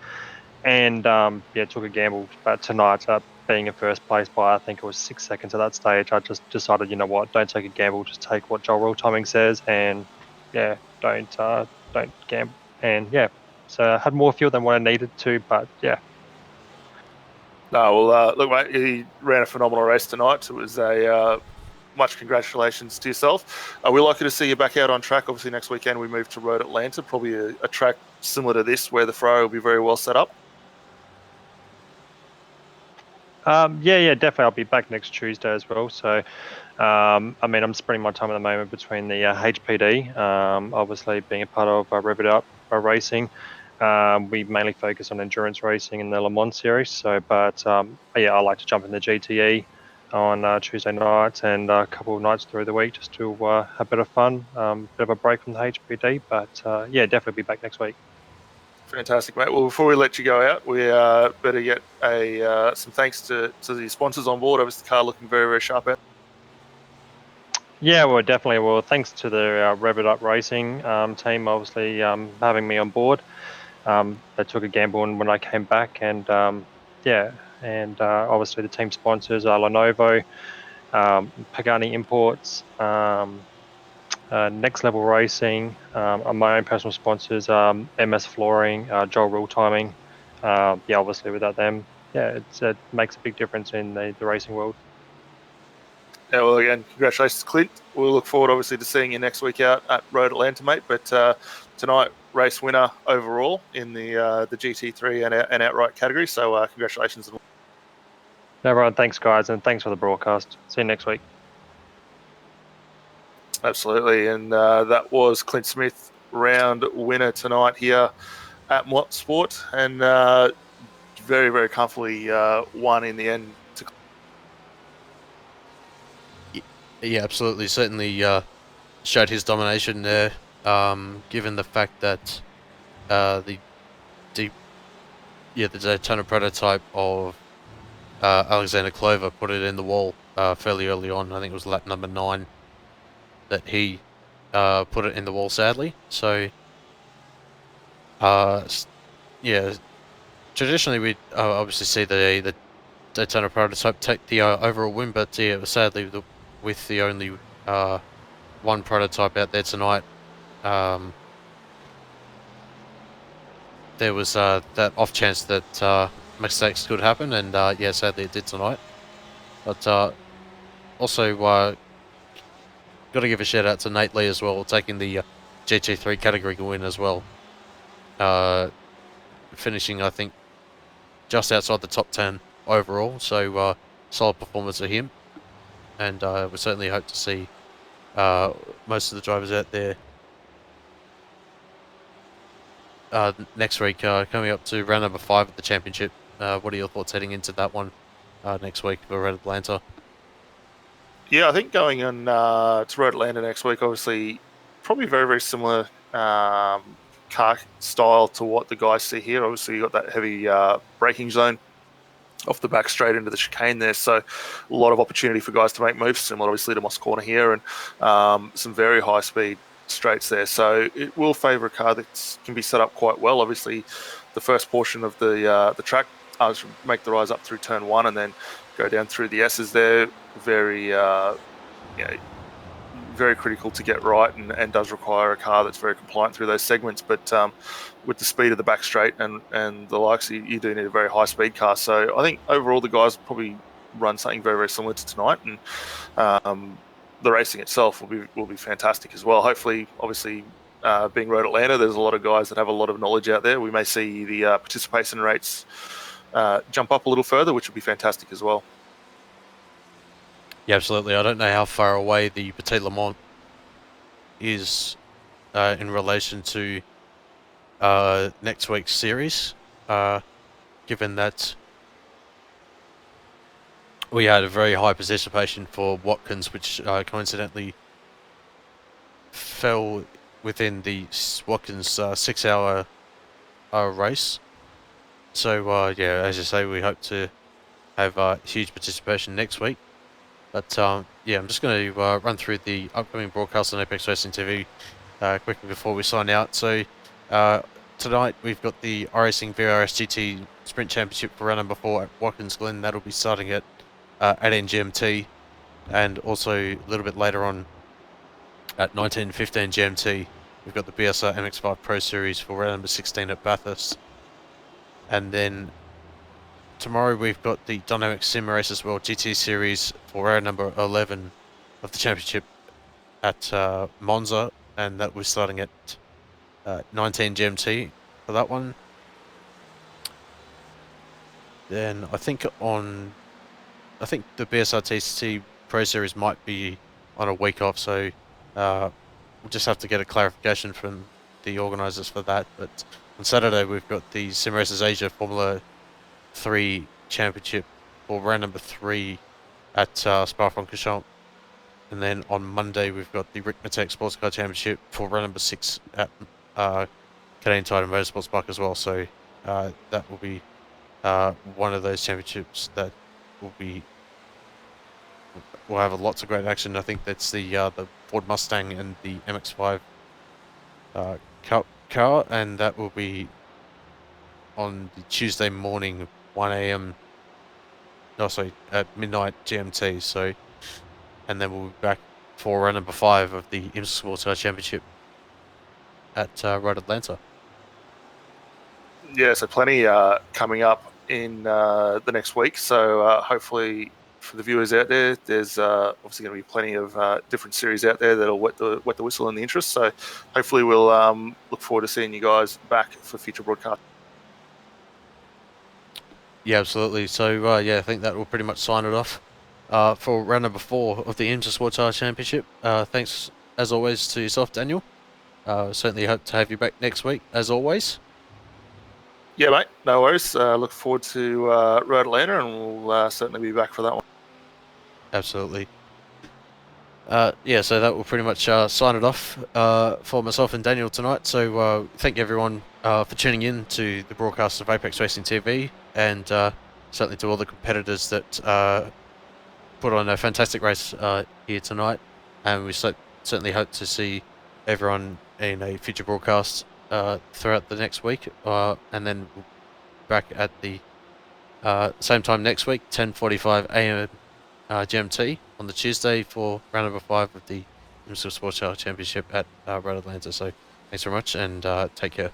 and yeah, took a gamble. But tonight, being in first place by I think it was 6 seconds at that stage, I just decided, you know what, don't take a gamble, just take what job real timing says, and yeah, don't gamble. And yeah, so I had more fuel than what I needed to, but yeah. No, well, look, mate, he ran a phenomenal race tonight. It was a much congratulations to yourself. We're likely to see you back out on track. Obviously, next weekend we move to Road Atlanta, probably a track similar to this where the Ferrari will be very well set up. Yeah, definitely. I'll be back next Tuesday as well. So, I mean, I'm splitting my time at the moment between the HPD, obviously being a part of Rev It Up Racing. We mainly focus on endurance racing in the Le Mans series. So, but yeah, I like to jump in the GTE on Tuesday nights and a couple of nights through the week just to have a bit of fun, bit of a break from the HPD. But yeah, definitely be back next week. Fantastic, mate. Well, before we let you go out, we better get some thanks to the sponsors on board. Obviously, the car looking very, very sharp out. Yeah, well, definitely. Well, thanks to the Rev It Up Racing team, obviously having me on board. They took a gamble when I came back, and yeah, and obviously the team sponsors are Lenovo, Pagani Imports, Next Level Racing, and my own personal sponsors, MS Flooring, Joel Rule Timing. Yeah, obviously without them, yeah, it makes a big difference in the racing world. Yeah, well, again, congratulations, Clint. We'll look forward, obviously, to seeing you next week out at Road Atlanta, mate. But tonight, race winner overall in the GT3 and outright category. So congratulations. Everyone, thanks, guys, and thanks for the broadcast. See you next week. Absolutely. And that was Clint Smith, round winner tonight here at Mosport. And very, very comfortably won in the end. Yeah, absolutely. Certainly showed his domination there, given the fact that the Daytona prototype of Alexander Clover put it in the wall fairly early on. I think it was lap number 9 that he put it in the wall, sadly. So, yeah, traditionally we obviously see the Daytona prototype take the overall win, but yeah, it was sadly with the only one prototype out there tonight. There was that off chance that mistakes could happen, and yeah, sadly it did tonight. But also got to give a shout out to Nate Lee as well, taking the GT3 category win as well. Finishing, I think, just outside the top 10 overall, so solid performance of him. And we certainly hope to see most of the drivers out there next week, coming up to round number 5 of the championship. What are your thoughts heading into that one next week for Red Atlanta? Yeah, I think going on to Road Atlanta next week, obviously, probably very, very similar car style to what the guys see here. Obviously, you got that heavy braking zone off the back straight into the chicane there, so a lot of opportunity for guys to make moves, similar obviously to Moss Corner here, and some very high speed straights there. So it will favour a car that can be set up quite well. Obviously, the first portion of the track, make the rise up through turn 1 and then go down through the S's there. Very very critical to get right, and does require a car that's very compliant through those segments. But with the speed of the back straight and the likes, you do need a very high speed car. So I think overall the guys probably run something very, very similar to tonight, and the racing itself will be fantastic as well. Hopefully, obviously, being Road Atlanta, there's a lot of guys that have a lot of knowledge out there. We may see the participation rates jump up a little further, which would be fantastic as well. Yeah, absolutely. I don't know how far away the Petit Le Mans is in relation to next week's series, given that we had a very high participation for Watkins, which coincidentally fell within the Watkins 6-hour race. So yeah, as you say, we hope to have huge participation next week. But yeah, I'm just going to run through the upcoming broadcast on Apex Racing TV quickly before we sign out. So tonight we've got the iRacing VRS GT Sprint Championship for round number 4 at Watkins Glen. That'll be starting at 18 GMT, and also a little bit later on at 19:15 GMT, we've got the BSR MX5 Pro Series for round number 16 at Bathurst. And then tomorrow we've got the Dynamic Sim Races World GT Series for round number 11 of the championship at Monza, and that was starting at 19 GMT for that one. Then I think the BSR TCT Pro Series might be on a week off, so we'll just have to get a clarification from the organisers for that. But on Saturday we've got the Sim Races Asia Formula 3 Championship for round number 3 at Spa-Francorchamps, and then on Monday we've got the IMSA Sportscar Championship for round number 6 at Canadian Tire Motorsports Park as well. So that will be one of those championships that will have lots of great action. I think that's the Ford Mustang and the MX5 car, and that will be on the Tuesday morning, 1 a.m. No, sorry, at midnight GMT. So, and then we'll be back for round number 5 of the IMSA Sportscar Championship at Road Atlanta. Yeah, so plenty coming up in the next week. So hopefully for the viewers out there, there's obviously going to be plenty of different series out there that'll wet the whistle in the interest. So hopefully we'll look forward to seeing you guys back for future broadcasts. Yeah, absolutely. So yeah, I think that will pretty much sign it off for round number 4 of the IMSA Sportscar Championship. Thanks as always to yourself, Daniel. Certainly hope to have you back next week as always. Yeah, mate, no worries. Look forward to Road Atlanta, and we'll certainly be back for that one. Absolutely. Yeah, so that will pretty much sign it off for myself and Daniel tonight. So thank you everyone for tuning in to the broadcast of Apex Racing TV, and certainly to all the competitors that put on a fantastic race here tonight. And we certainly hope to see everyone in a future broadcast throughout the next week, and then back at the Same time next week, 10:45 a.m. GMT on the Tuesday for round number 5 of the IMSA Sportscar Championship at Road Atlanta. So thanks very much, and take care.